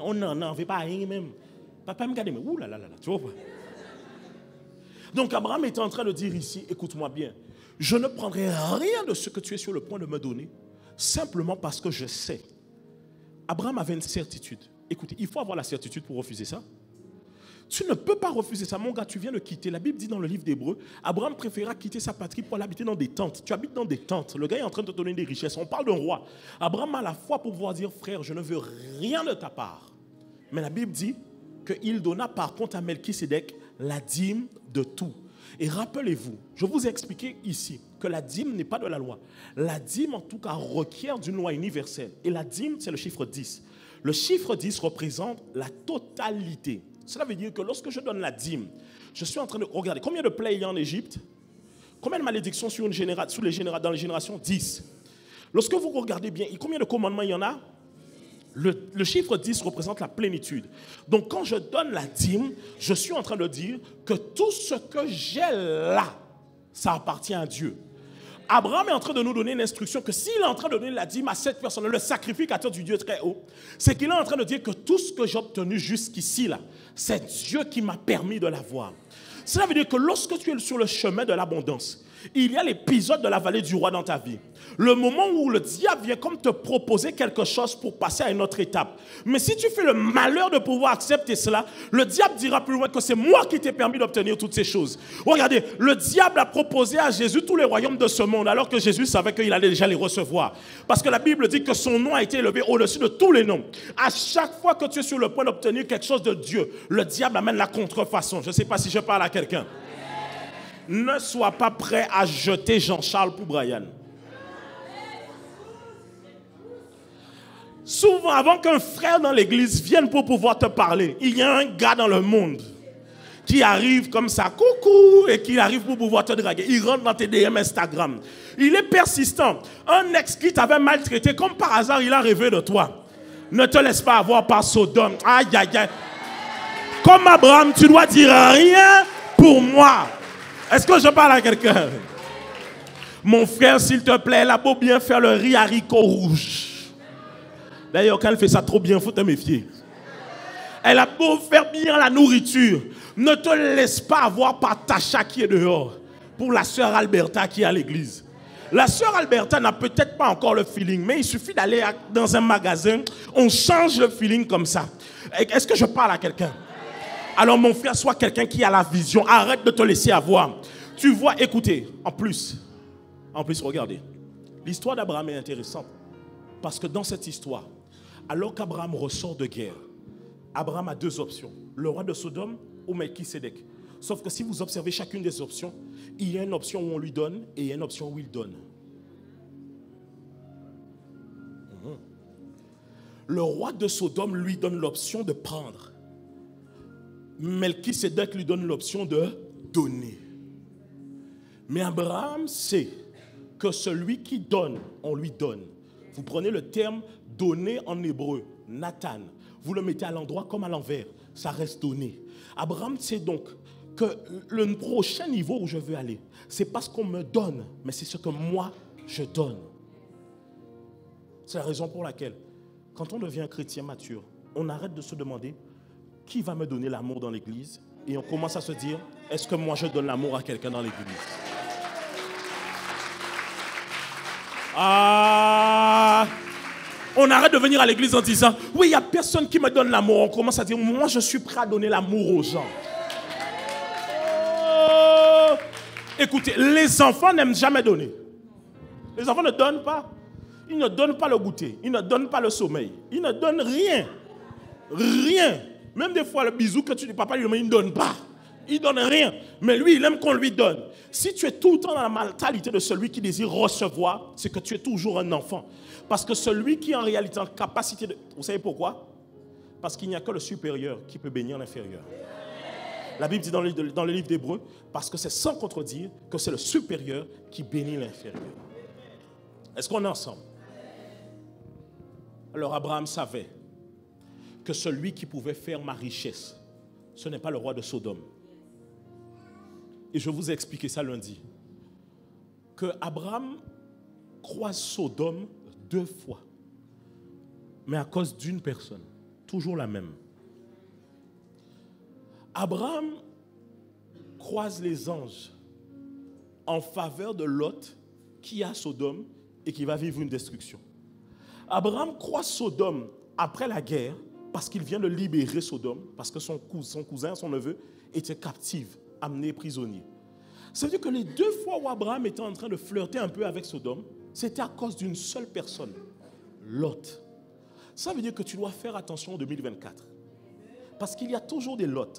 A: On n'en veut pas rien même. Papa me regarde, mais ouh là là là, tu vois pas? Donc Abraham était en train de dire ici, écoute-moi bien, je ne prendrai rien de ce que tu es sur le point de me donner, simplement parce que je sais. Abraham avait une certitude. Écoutez, il faut avoir la certitude pour refuser ça. Tu ne peux pas refuser ça, mon gars, tu viens de quitter. La Bible dit dans le livre d'Hébreux, Abraham préféra quitter sa patrie pour aller habiter dans des tentes. Tu habites dans des tentes, le gars est en train de te donner des richesses. On parle d'un roi. Abraham a la foi pour pouvoir dire, frère, je ne veux rien de ta part. Mais la Bible dit qu'il donna par contre à Melchisédek la dîme de tout. Et rappelez-vous, je vous ai expliqué ici que la dîme n'est pas de la loi. La dîme, en tout cas, requiert d'une loi universelle. Et la dîme, c'est le chiffre 10. Le chiffre 10 représente la totalité. Cela veut dire que lorsque je donne la dîme, je suis en train de regarder combien de plaies il y a en Égypte, combien de malédictions dans les générations 10. Lorsque vous regardez bien, combien de commandements il y en a? Le chiffre 10 représente la plénitude. Donc quand je donne la dîme, je suis en train de dire que tout ce que j'ai là, ça appartient à Dieu. Abraham est en train de nous donner une instruction que s'il est en train de donner la dîme à cette personne, le sacrificateur du Dieu très haut, c'est qu'il est en train de dire que tout ce que j'ai obtenu jusqu'ici, là, c'est Dieu qui m'a permis de l'avoir. Cela veut dire que lorsque tu es sur le chemin de l'abondance, il y a l'épisode de la vallée du roi dans ta vie. Le moment où le diable vient comme te proposer quelque chose pour passer à une autre étape. Mais si tu fais le malheur de pouvoir accepter cela, le diable dira plus loin que c'est moi qui t'ai permis d'obtenir toutes ces choses. Regardez, le diable a proposé à Jésus tous les royaumes de ce monde alors que Jésus savait qu'il allait déjà les recevoir. Parce que la Bible dit que son nom a été élevé au-dessus de tous les noms. À chaque fois que tu es sur le point d'obtenir quelque chose de Dieu, le diable amène la contrefaçon. Je ne sais pas si je parle à quelqu'un. Ne sois pas prêt à jeter Jean-Charles pour Brian. Souvent, avant qu'un frère dans l'église vienne pour pouvoir te parler, il y a un gars dans le monde qui arrive comme ça, coucou, et qui arrive pour pouvoir te draguer. Il rentre dans tes DM Instagram. Il est persistant. Un ex qui t'avait maltraité, comme par hasard, il a rêvé de toi. Ne te laisse pas avoir par Sodome. Aïe, aïe, aïe. Comme Abraham, tu dois dire rien pour moi. Est-ce que je parle à quelqu'un? Mon frère, s'il te plaît, elle a beau bien faire le riz haricot rouge. D'ailleurs, quand elle fait ça trop bien, il faut te méfier. Elle a beau faire bien la nourriture. Ne te laisse pas avoir par Tacha qui est dehors. Pour la sœur Alberta qui est à l'église. La sœur Alberta n'a peut-être pas encore le feeling, mais il suffit d'aller dans un magasin, on change le feeling comme ça. Est-ce que je parle à quelqu'un? Alors mon frère, sois quelqu'un qui a la vision. Arrête de te laisser avoir. Tu vois, écoutez, en plus, regardez. L'histoire d'Abraham est intéressante. Parce que dans cette histoire, alors qu'Abraham ressort de guerre, Abraham a deux options. Le roi de Sodome ou Melchisédek. Sauf que si vous observez chacune des options, il y a une option où on lui donne et il y a une option où il donne. Le roi de Sodome lui donne l'option de prendre. Melchisédek lui donne l'option de donner. Mais Abraham sait que celui qui donne, on lui donne. Vous prenez le terme donner en hébreu, Nathan. Vous le mettez à l'endroit comme à l'envers. Ça reste donné. Abraham sait donc que le prochain niveau où je veux aller, c'est pas ce qu'on me donne, mais c'est ce que moi, je donne. C'est la raison pour laquelle, quand on devient chrétien mature, on arrête de se demander qui va me donner l'amour dans l'église et on commence à se dire, est-ce que moi je donne l'amour à quelqu'un dans l'église? On arrête de venir à l'église en disant, oui, il n'y a personne qui me donne l'amour. On commence à dire, moi je suis prêt à donner l'amour aux gens. Écoutez, les enfants n'aiment jamais donner. Les enfants ne donnent pas. Ils ne donnent pas le goûter. Ils ne donnent pas le sommeil. Ils ne donnent rien. Rien. Même des fois, le bisou que tu dis, papa lui demande, il ne donne pas. Il ne donne rien. Mais lui, il aime qu'on lui donne. Si tu es tout le temps dans la mentalité de celui qui désire recevoir, c'est que tu es toujours un enfant. Parce que celui qui est en réalité en capacité de... Vous savez pourquoi? Parce qu'il n'y a que le supérieur qui peut bénir l'inférieur. La Bible dit dans le livre d'Hébreux, parce que c'est sans contredire que c'est le supérieur qui bénit l'inférieur. Est-ce qu'on est ensemble? Alors Abraham savait que celui qui pouvait faire ma richesse, ce n'est pas le roi de Sodome. Et je vous ai expliqué ça lundi. Que Abraham croise Sodome 2 fois. Mais à cause d'une personne. Toujours la même. Abraham croise les anges en faveur de Lot qui est à Sodome et qui va vivre une destruction. Abraham croise Sodome après la guerre parce qu'il vient de libérer Sodome, parce que son cousin, son neveu, était captif, amené prisonnier. Ça veut dire que les 2 fois où Abraham était en train de flirter un peu avec Sodome, c'était à cause d'une seule personne, Lot. Ça veut dire que tu dois faire attention en 2024. Parce qu'il y a toujours des Lots.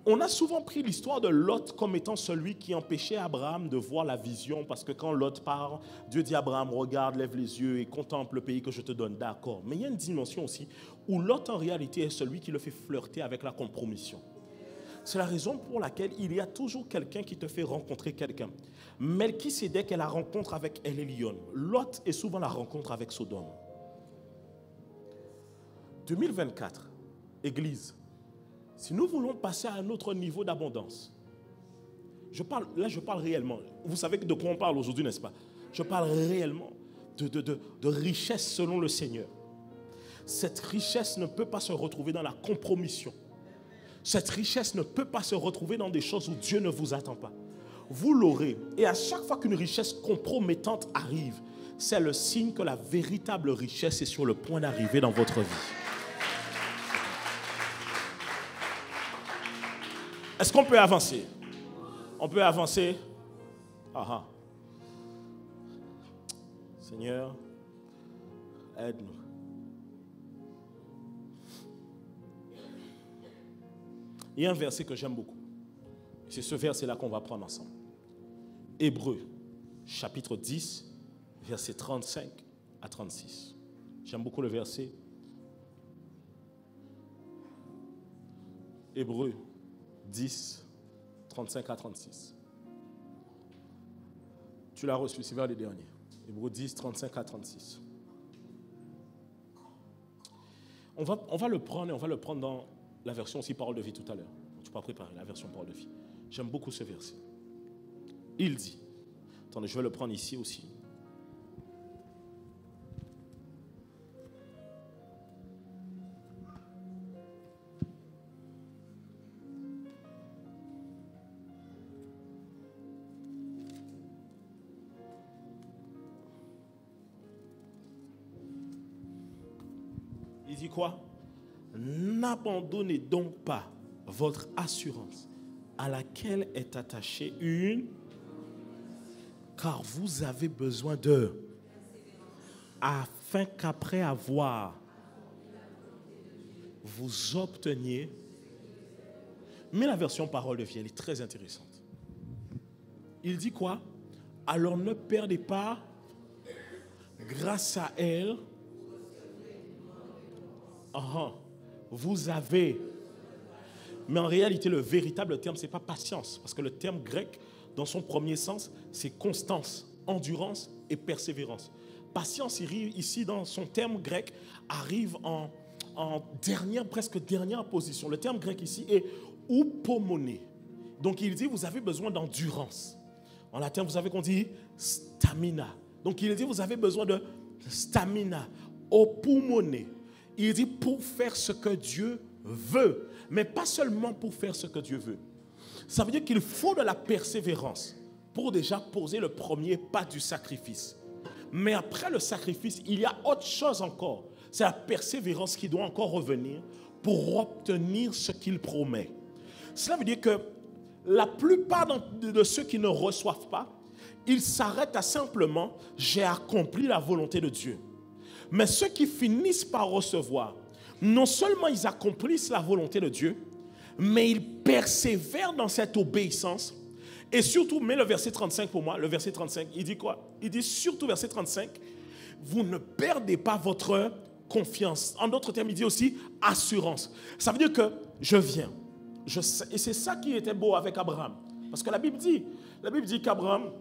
A: On a souvent pris l'histoire de Lot comme étant celui qui empêchait Abraham de voir la vision, parce que quand Lot part, Dieu dit à Abraham, regarde, lève les yeux et contemple le pays que je te donne. D'accord. Mais il y a une dimension aussi où Lot en réalité est celui qui le fait flirter avec la compromission. C'est la raison pour laquelle il y a toujours quelqu'un qui te fait rencontrer quelqu'un. Melchisédek est la rencontre avec Elion. Lot est souvent la rencontre avec Sodome. 2024, Église. Si nous voulons passer à un autre niveau d'abondance, je parle réellement. Vous savez de quoi on parle aujourd'hui, n'est-ce pas? Je parle réellement de richesse selon le Seigneur. Cette richesse ne peut pas se retrouver dans la compromission. Cette richesse ne peut pas se retrouver dans des choses où Dieu ne vous attend pas. Vous l'aurez. Et à chaque fois qu'une richesse compromettante arrive, c'est le signe que la véritable richesse est sur le point d'arriver dans votre vie. Est-ce qu'on peut avancer? On peut avancer? Aha. Seigneur, aide-nous. Il y a un verset que j'aime beaucoup. C'est ce verset-là qu'on va prendre ensemble. Hébreux, chapitre 10, versets 35 à 36. J'aime beaucoup le verset. Hébreux 10, 35 à 36. Tu l'as reçu, c'est vers les derniers. Hébreux 10, 35 à 36. On va le prendre et on va le prendre dans la version aussi parole de vie tout à l'heure. Tu peux préparer la version parole de vie. J'aime beaucoup ce verset. Il dit, attendez, je vais le prendre ici aussi. Il dit quoi? N'abandonnez donc pas votre assurance à laquelle est attachée une, car vous avez besoin d'eux, afin qu'après avoir, vous obteniez. Mais la version parole de vie, elle est très intéressante. Il dit quoi? Alors ne perdez pas, grâce à elle, vous avez. Mais en réalité, le véritable terme, ce n'est pas patience. Parce que le terme grec, dans son premier sens, c'est constance, endurance et persévérance. Patience, ici, dans son terme grec, arrive en dernière, presque dernière position. Le terme grec ici est upomone. Donc il dit, vous avez besoin d'endurance. En latin, vous savez qu'on dit stamina. Donc il dit, vous avez besoin de stamina, opumone. Il dit pour faire ce que Dieu veut, mais pas seulement pour faire ce que Dieu veut. Ça veut dire qu'il faut de la persévérance pour déjà poser le premier pas du sacrifice. Mais après le sacrifice, il y a autre chose encore. C'est la persévérance qui doit encore revenir pour obtenir ce qu'il promet. Cela veut dire que la plupart de ceux qui ne reçoivent pas, ils s'arrêtent à simplement « j'ai accompli la volonté de Dieu ». Mais ceux qui finissent par recevoir, non seulement ils accomplissent la volonté de Dieu, mais ils persévèrent dans cette obéissance. Et surtout, mets le verset 35 pour moi, le verset 35, il dit quoi? Il dit surtout, verset 35, vous ne perdez pas votre confiance. En d'autres termes, il dit aussi assurance. Ça veut dire que je viens. Et c'est ça qui était beau avec Abraham. Parce que la Bible dit qu'Abraham,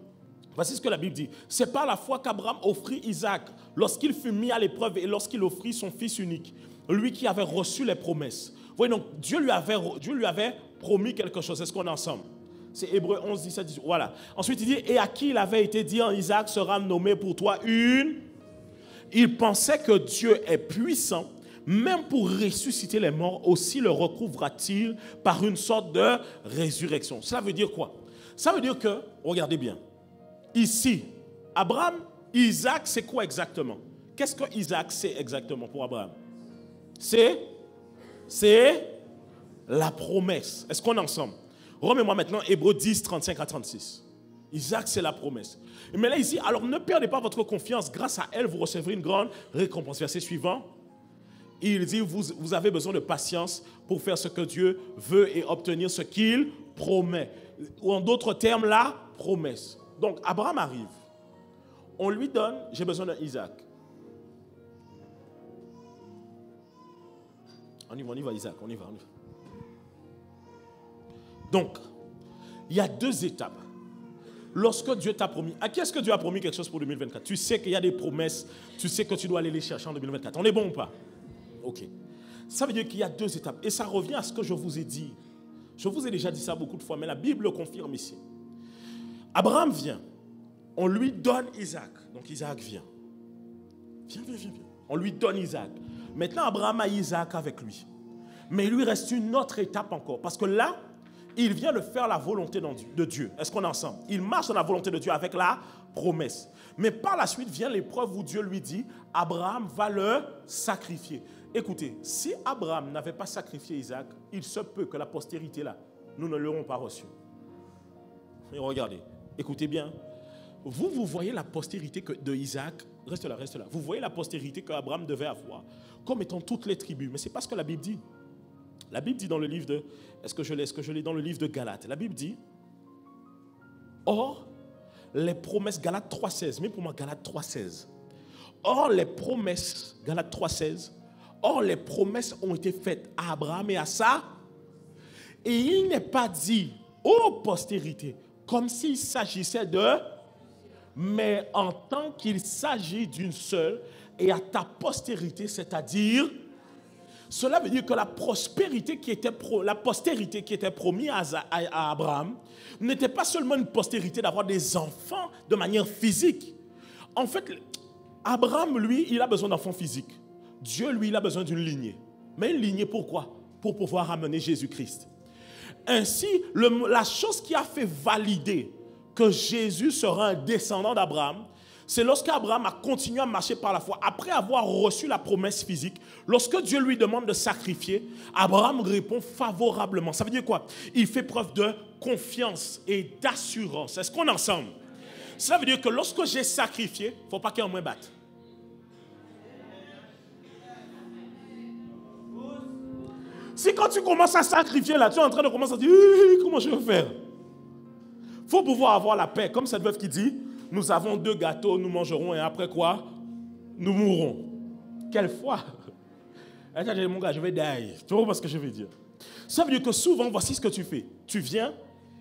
A: voici ce que la Bible dit. C'est par la foi qu'Abraham offrit Isaac lorsqu'il fut mis à l'épreuve et lorsqu'il offrit son fils unique, lui qui avait reçu les promesses. Vous voyez, donc Dieu lui avait promis quelque chose. Est-ce qu'on est ensemble? C'est Hébreux 11, 17, 18. Voilà. Ensuite, il dit, et à qui il avait été dit, Isaac sera nommé pour toi une... Il pensait que Dieu est puissant, même pour ressusciter les morts, aussi le recouvra-t-il par une sorte de résurrection. Cela veut dire quoi? Ça veut dire que, regardez bien, ici, Abraham, Isaac, c'est quoi exactement? Qu'est-ce que Isaac c'est exactement pour Abraham? C'est la promesse. Est-ce qu'on est ensemble? Remets-moi maintenant Hébreux 10, 35 à 36. Isaac, c'est la promesse. Mais là, ici, alors ne perdez pas votre confiance. Grâce à elle, vous recevrez une grande récompense. Verset suivant. Il dit, vous avez besoin de patience pour faire ce que Dieu veut et obtenir ce qu'il promet. Ou en d'autres termes, la promesse. Donc, Abraham arrive. On lui donne, j'ai besoin d'un Isaac. On y va, Isaac, on y va. Donc, il y a deux étapes. Lorsque Dieu t'a promis, à qui est-ce que Dieu a promis quelque chose pour 2024? Tu sais qu'il y a des promesses, tu sais que tu dois aller les chercher en 2024. On est bon ou pas? Ok. Ça veut dire qu'il y a deux étapes. Et ça revient à ce que je vous ai dit. Je vous ai déjà dit ça beaucoup de fois, mais la Bible le confirme ici. Abraham vient. On lui donne Isaac. Donc Isaac vient. Viens. On lui donne Isaac. Maintenant, Abraham a Isaac avec lui. Mais il lui reste une autre étape encore. Parce que là, il vient de faire la volonté de Dieu. Est-ce qu'on est ensemble? Il marche dans la volonté de Dieu avec la promesse. Mais par la suite vient l'épreuve où Dieu lui dit, Abraham va le sacrifier. Écoutez, si Abraham n'avait pas sacrifié Isaac, il se peut que la postérité là, nous ne l'aurons pas reçu. Et regardez, écoutez bien. Vous voyez la postérité de Isaac, reste là. Vous voyez la postérité qu'Abraham devait avoir, comme étant toutes les tribus. Mais ce n'est pas ce que la Bible dit. La Bible dit dans le livre de... Est-ce que je l'ai dans le livre de Galates? La Bible dit, or, les promesses, Galates 3,16, mais pour moi, Galates 3,16. Or, les promesses, Galates 3,16, or, les promesses ont été faites à Abraham et à ça. Et il n'est pas dit, ô postérité, comme s'il s'agissait de... Mais en tant qu'il s'agit d'une seule, et à ta postérité, c'est-à-dire... Cela veut dire que la postérité qui était promise à Abraham n'était pas seulement une postérité d'avoir des enfants de manière physique. En fait, Abraham, lui, il a besoin d'enfants physiques. Dieu, lui, il a besoin d'une lignée. Mais une lignée, pourquoi? Pour pouvoir amener Jésus-Christ. Ainsi, la chose qui a fait valider que Jésus sera un descendant d'Abraham, c'est lorsqu'Abraham a continué à marcher par la foi, après avoir reçu la promesse physique, lorsque Dieu lui demande de sacrifier, Abraham répond favorablement. Ça veut dire quoi? Il fait preuve de confiance et d'assurance. Est-ce qu'on est ensemble? Ça veut dire que lorsque j'ai sacrifié, il ne faut pas qu'il y ait un moins batte. Si quand tu commences à sacrifier là, tu es en train de commencer à dire, comment je vais faire? Il faut pouvoir avoir la paix, comme cette veuve qui dit, nous avons 2 gâteaux, nous mangerons et après quoi? Nous mourrons. Quelle foi! Attends, mon gars, je vais die. Tu vois ce que je veux dire? Ça veut dire que souvent, voici ce que tu fais. Tu viens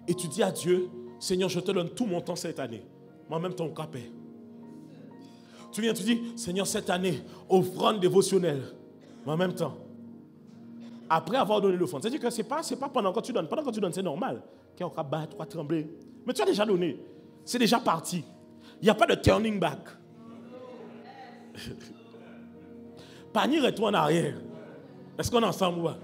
A: et tu dis à Dieu, Seigneur, je te donne tout mon temps cette année. Mais en même temps, capé. Tu viens, tu dis, Seigneur, cette année, offrande dévotionnelle. Mais en même temps. après avoir donné l'offrande. C'est-à-dire que ce n'est pas pendant que tu donnes. Pendant que tu donnes, c'est normal. Quand on va battre, on va trembler. Mais tu as déjà donné. C'est déjà parti. Il n'y a pas de turning back. Panier et toi en arrière. Est-ce qu'on est ensemble ou pas?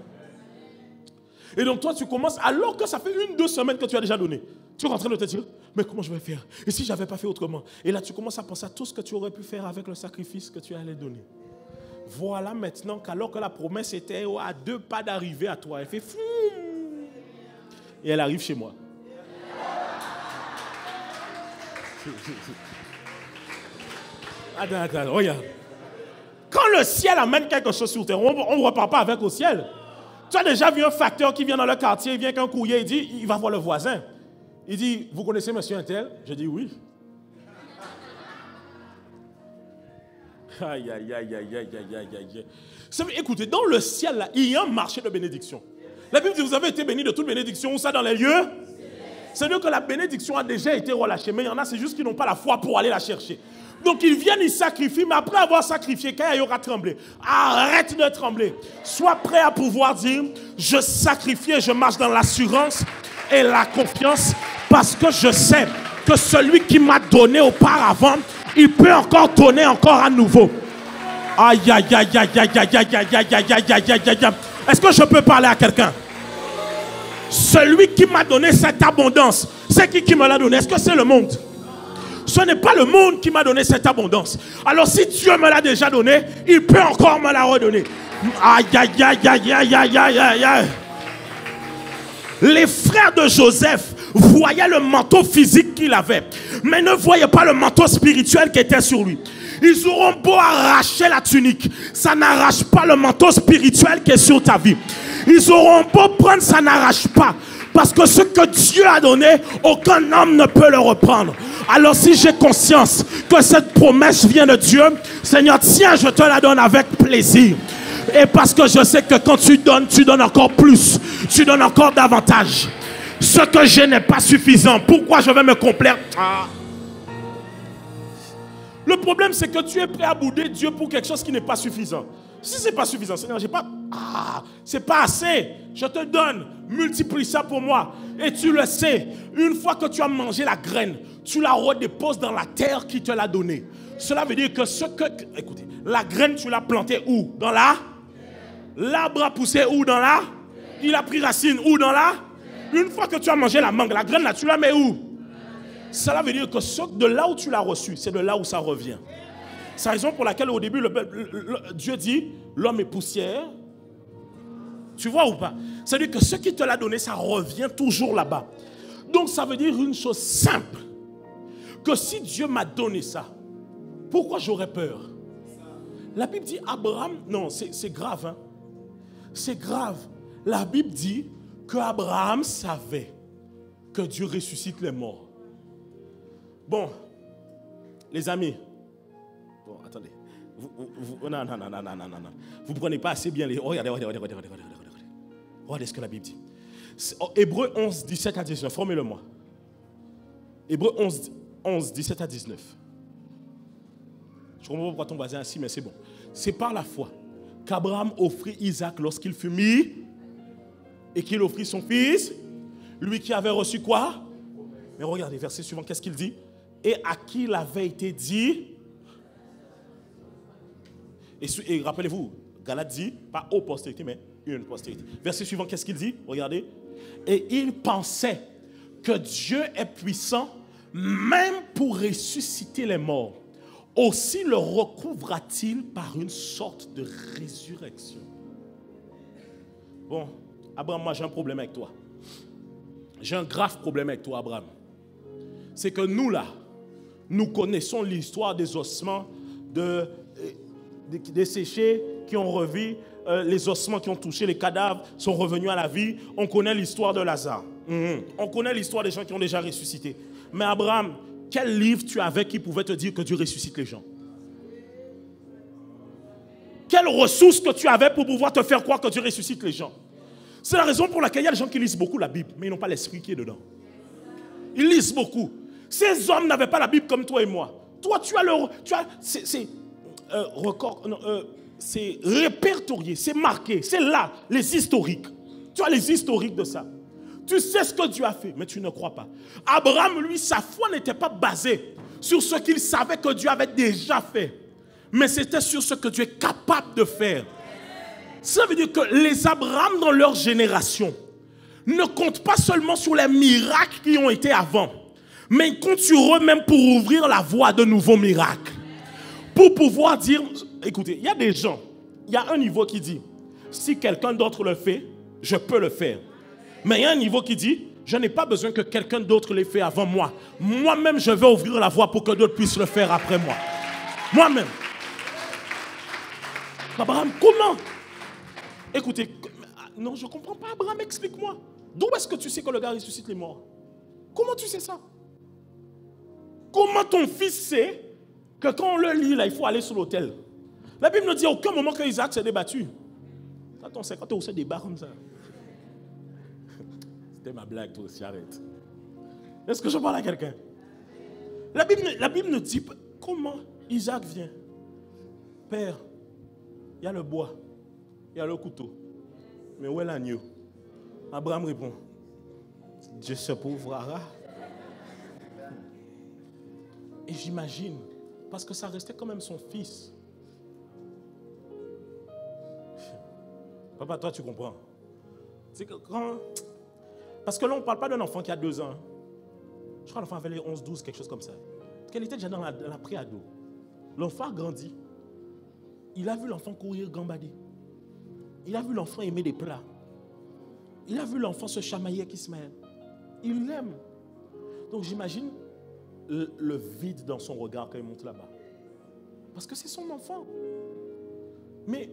A: Et donc toi, tu commences, alors que ça fait 1-2 semaines que tu as déjà donné. Tu es en train de te dire, mais comment je vais faire? Et si je n'avais pas fait autrement? Et là, tu commences à penser à tout ce que tu aurais pu faire avec le sacrifice que tu allais donner. Voilà maintenant qu'alors que la promesse était à 2 pas d'arriver à toi, elle fait fou. Et elle arrive chez moi. Attends, regarde. Quand le ciel amène quelque chose sur terre, on ne repart pas avec au ciel. Tu as déjà vu un facteur qui vient dans le quartier, il vient avec un courrier, il dit, il va voir le voisin. Il dit, vous connaissez monsieur Untel? Je dis oui. Aïe, aïe, aïe, aïe, aïe, aïe, aïe. Écoutez, dans le ciel, là, il y a un marché de bénédiction. La Bible dit, vous avez été bénis de toute bénédiction. Où ça, dans les lieux? C'est-à-dire que la bénédiction a déjà été relâchée. Mais il y en a, c'est juste qu'ils n'ont pas la foi pour aller la chercher. Donc ils viennent, ils sacrifient, mais après avoir sacrifié, quand il y aura tremblé, arrête de trembler. Sois prêt à pouvoir dire, je sacrifie et je marche dans l'assurance et la confiance, parce que je sais que celui qui m'a donné auparavant, il peut encore donner encore à nouveau. Aïe, aïe, aïe, aïe, aïe, aïe, aïe, aïe, aïe, aïe, aïe, aïe, aïe, aïe. Est-ce que je peux parler à quelqu'un? Celui qui m'a donné cette abondance, c'est qui me l'a donné? Est-ce que c'est le monde? Ce n'est pas le monde qui m'a donné cette abondance. Alors si Dieu me l'a déjà donné, il peut encore me la redonner. Aïe, aïe, aïe, aïe, aïe, aïe, aïe, aïe, aïe. Les frères de Joseph voyaient le manteau physique qu'il avait, mais ne voyaient pas le manteau spirituel qui était sur lui. Ils auront beau arracher la tunique, ça n'arrache pas le manteau spirituel qui est sur ta vie. Ils auront beau prendre, ça n'arrache pas. Parce que ce que Dieu a donné, aucun homme ne peut le reprendre. Alors si j'ai conscience que cette promesse vient de Dieu, Seigneur, tiens, je te la donne avec plaisir. Et parce que je sais que quand tu donnes encore plus. Tu donnes encore davantage. Ce que j'ai n'est pas suffisant. Pourquoi je vais me complaire? Le problème, c'est que tu es prêt à bouder Dieu pour quelque chose qui n'est pas suffisant. Si ce n'est pas suffisant, Seigneur, j'ai pas... c'est pas assez. Je te donne, multiplie ça pour moi. Et tu le sais, une fois que tu as mangé la graine, tu la redéposes dans la terre qui te l'a donnée. Cela veut dire que écoutez, la graine, tu l'as plantée où? Dans la? L'arbre a poussé où? Dans la? Il a pris racine où? Dans la? Une fois que tu as mangé la mangue, la graine là, tu la mets où? Cela veut dire que de là où tu l'as reçu, c'est de là où ça revient. C'est la raison pour laquelle au début, Dieu dit, l'homme est poussière. Tu vois ou pas? C'est-à-dire que ce qui te l'a donné, ça revient toujours là-bas. Donc ça veut dire une chose simple. Que si Dieu m'a donné ça, pourquoi j'aurais peur? La Bible dit, Abraham, non, c'est grave. Hein? C'est grave. La Bible dit que Abraham savait que Dieu ressuscite les morts. Bon, les amis, bon, attendez. Non. Vous ne prenez pas assez bien les... Regardez. Regardez ce que la Bible dit. Hébreux 11, 17 à 19. Formez-le-moi. Hébreux 11, 17 à 19. Je comprends pas pourquoi ton voisin est assis, mais c'est bon. C'est par la foi qu'Abraham offrit Isaac lorsqu'il fut mis et qu'il offrit son fils, lui qui avait reçu quoi? Mais regardez, verset suivant, qu'est-ce qu'il dit? Et à qui il avait été dit? Et rappelez-vous, Galate dit, pas aux postérités, mais une postérité. Verset suivant, qu'est-ce qu'il dit? Regardez. Et il pensait que Dieu est puissant même pour ressusciter les morts. Aussi le recouvra-t-il par une sorte de résurrection. Bon, Abraham, moi j'ai un problème avec toi. J'ai un grave problème avec toi, Abraham. C'est que nous là, nous connaissons l'histoire des ossements desséchés qui ont revu, les ossements qui ont touché les cadavres sont revenus à la vie. On connaît l'histoire de Lazare. On connaît l'histoire des gens qui ont déjà ressuscité. Mais Abraham, quel livre tu avais qui pouvait te dire que Dieu ressuscite les gens? Quelle ressource que tu avais pour pouvoir te faire croire que Dieu ressuscite les gens? C'est la raison pour laquelle il y a des gens qui lisent beaucoup la Bible, mais ils n'ont pas l'esprit qui est dedans. Ils lisent beaucoup. Ces hommes n'avaient pas la Bible comme toi et moi. Toi, tu as le... c'est répertorié, c'est marqué, c'est là, les historiques. Tu as les historiques de ça. Tu sais ce que Dieu a fait, mais tu ne crois pas. Abraham, lui, sa foi n'était pas basée sur ce qu'il savait que Dieu avait déjà fait, mais c'était sur ce que Dieu est capable de faire. Ça veut dire que les Abraham dans leur génération ne comptent pas seulement sur les miracles qui ont été avant, mais ils comptent sur eux-mêmes pour ouvrir la voie à de nouveaux miracles. Pour pouvoir dire, écoutez, il y a des gens, il y a un niveau qui dit, si quelqu'un d'autre le fait, je peux le faire. Mais il y a un niveau qui dit, je n'ai pas besoin que quelqu'un d'autre l'ait fait avant moi. Moi-même, je vais ouvrir la voie pour que d'autres puissent le faire après moi. Moi-même. Abraham, comment? Écoutez, non, je ne comprends pas. Abraham, explique-moi. D'où est-ce que tu sais que le gars ressuscite les morts? Comment tu sais ça? Comment ton fils sait que quand on le lit, là, il faut aller sur l'autel? La Bible ne dit à aucun moment que Isaac s'est débattu. Attends, c'est quand tu as aussi des barres comme ça. C'était ma blague, toi aussi, arrête. Est-ce que je parle à quelqu'un? La Bible ne dit pas comment Isaac vient. Père, il y a le bois, il y a le couteau. Mais où est l'agneau? Abraham répond, Dieu se pourvoira. Et j'imagine, parce que ça restait quand même son fils. Papa, toi tu comprends. C'est que quand... Parce que là on ne parle pas d'un enfant qui a 2 ans. Je crois que l'enfant avait les 11, 12, quelque chose comme ça. Qu'elle était déjà dans la pré-ado. L'enfant a grandi. Il a vu l'enfant courir, gambader. Il a vu l'enfant aimer des plats. Il a vu l'enfant se chamailler avec Ismaël. Il l'aime. Donc j'imagine le vide dans son regard quand il monte là-bas. Parce que c'est son enfant. Mais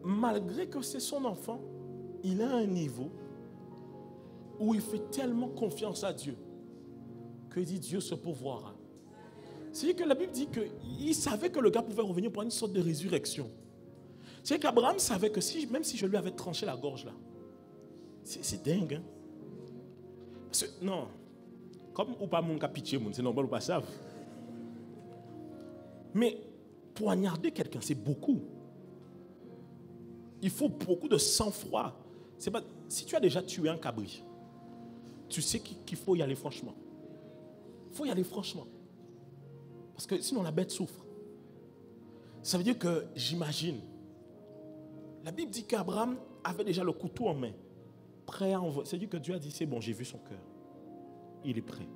A: malgré que c'est son enfant, il a un niveau où il fait tellement confiance à Dieu qu'il dit Dieu se pourvoira. C'est que la Bible dit qu'il savait que le gars pouvait revenir pour une sorte de résurrection. C'est qu'Abraham savait que même si je lui avais tranché la gorge là, c'est dingue. Hein? Parce que, non, comme ou pas mon cas pitié, c'est normal ou pas ça. Mais poignarder quelqu'un, c'est beaucoup. Il faut beaucoup de sang-froid. C'est pas, si tu as déjà tué un cabri, tu sais qu'il faut y aller franchement. Il faut y aller franchement. Parce que sinon la bête souffre. Ça veut dire que j'imagine. La Bible dit qu'Abraham avait déjà le couteau en main. Prêt à envoyer. C'est-à-dire que Dieu a dit, c'est bon, j'ai vu son cœur. Il est prêt.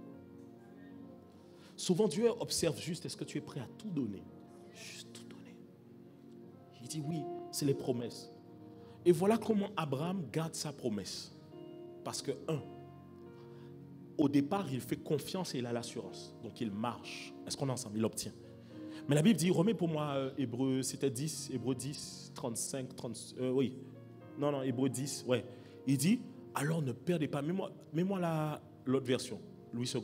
A: Souvent Dieu observe juste, est-ce que tu es prêt à tout donner? Juste tout donner. Il dit oui, c'est les promesses. Et voilà comment Abraham garde sa promesse. Parce que, au départ, il fait confiance et il a l'assurance. Donc il marche. Est-ce qu'on est ensemble? Il l'obtient. Mais la Bible dit, remets pour moi Hébreu, c'était 10, Hébreu 10, 35, 30, oui. Non, Hébreu 10, ouais. Il dit, alors ne perdez pas, mets-moi l'autre version, Louis II.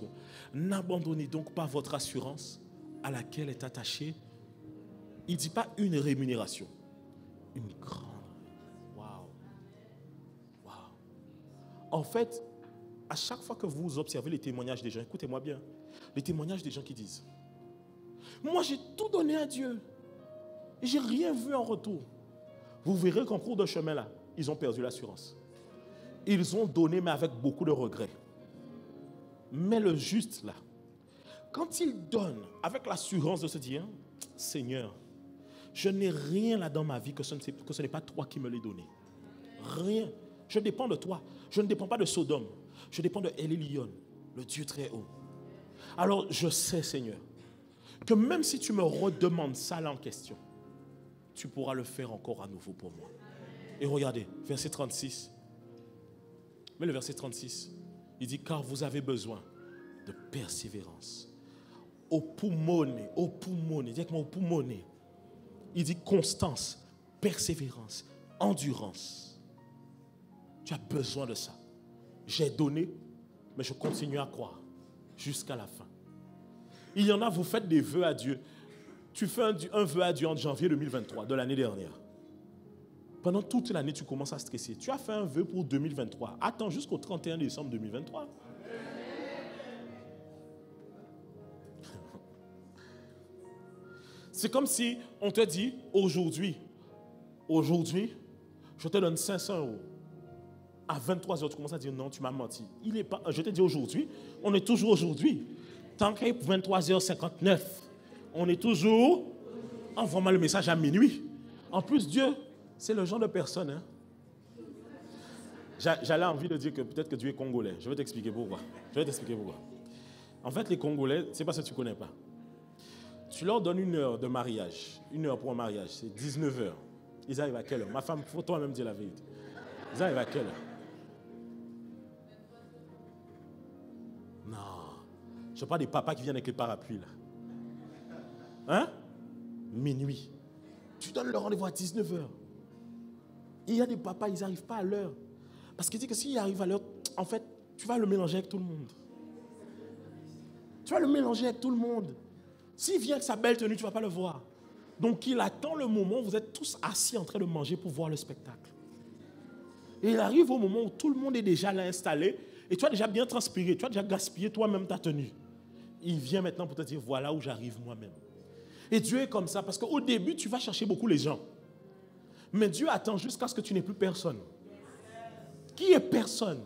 A: N'abandonnez donc pas votre assurance à laquelle est attachée, il ne dit pas une rémunération, une grande. Waouh. En fait, à chaque fois que vous observez les témoignages des gens, écoutez-moi bien, les témoignages des gens qui disent, moi j'ai tout donné à Dieu et j'ai rien vu en retour. Vous verrez qu'en cours de chemin là, ils ont perdu l'assurance. Ils ont donné mais avec beaucoup de regrets. Mais le juste là, quand il donne avec l'assurance de se dire, Seigneur, je n'ai rien là dans ma vie que ce n'est pas toi qui me l'as donné. Rien. Je dépends de toi. Je ne dépends pas de Sodome. Je dépends de Élion, le Dieu très haut. Alors je sais, Seigneur, que même si tu me redemandes ça là en question, tu pourras le faire encore à nouveau pour moi. Et regardez, verset 36. Mais le verset 36, il dit, car vous avez besoin de persévérance. Au poumone, dis-moi au poumone. Il dit constance, persévérance, endurance. Tu as besoin de ça. J'ai donné, mais je continue à croire jusqu'à la fin. Il y en a, vous faites des vœux à Dieu. Tu fais un vœu à Dieu en janvier 2023, de l'année dernière. Pendant toute l'année, tu commences à stresser. Tu as fait un vœu pour 2023. Attends jusqu'au 31 décembre 2023. C'est comme si on te dit, aujourd'hui, aujourd'hui, je te donne 500 €. À 23 h, tu commences à dire non, tu m'as menti. Il est pas, je te dis aujourd'hui, on est toujours aujourd'hui. Tant qu'il est 23 h 59, on est toujours. Envoie-moi le message à minuit. En plus, Dieu, c'est le genre de personne. Hein? J'avais envie de dire que peut-être que Dieu est congolais. Je vais t'expliquer pourquoi. En fait, les Congolais, c'est pas ça que tu ne connais pas. Tu leur donnes 1 heure de mariage. 1 heure pour un mariage, c'est 19 h. Ils arrivent à quelle heure? Ma femme, il faut toi-même dire la vérité. Ils arrivent à quelle heure? Non. Je parle des papas qui viennent avec les parapluies là. Hein? Minuit. Tu donnes le rendez-vous à 19 h. Il y a des papas, ils n'arrivent pas à l'heure. Parce qu'il dit que s'il arrive à l'heure, en fait, tu vas le mélanger avec tout le monde. Tu vas le mélanger avec tout le monde. S'il vient avec sa belle tenue, tu ne vas pas le voir. Donc il attend le moment où vous êtes tous assis en train de manger pour voir le spectacle. Et il arrive au moment où tout le monde est déjà là installé et tu as déjà bien transpiré, tu as déjà gaspillé toi-même ta tenue. Il vient maintenant pour te dire, voilà où j'arrive moi-même. Et Dieu est comme ça, parce qu'au début, tu vas chercher beaucoup les gens. Mais Dieu attend jusqu'à ce que tu n'aies plus personne. Qui est personne?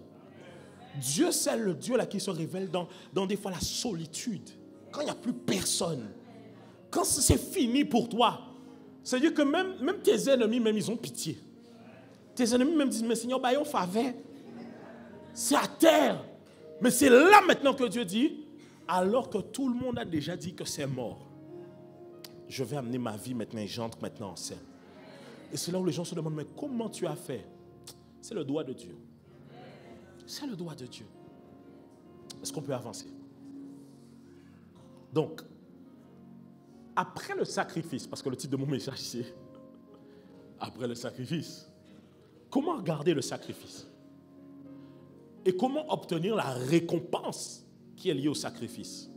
A: Dieu, c'est le Dieu là qui se révèle dans des fois la solitude. Quand il n'y a plus personne. Quand c'est fini pour toi. C'est-à-dire que même tes ennemis, même ils ont pitié. Tes ennemis même disent, mais Seigneur, bah, on favait. C'est à terre. Mais c'est là maintenant que Dieu dit, alors que tout le monde a déjà dit que c'est mort. Je vais amener ma vie maintenant et j'entre maintenant en scène. Et c'est là où les gens se demandent, mais comment tu as fait? C'est le doigt de Dieu. C'est le doigt de Dieu. Est-ce qu'on peut avancer? Donc, après le sacrifice, parce que le titre de mon message c'est après le sacrifice, comment garder le sacrifice? Et comment obtenir la récompense qui est liée au sacrifice?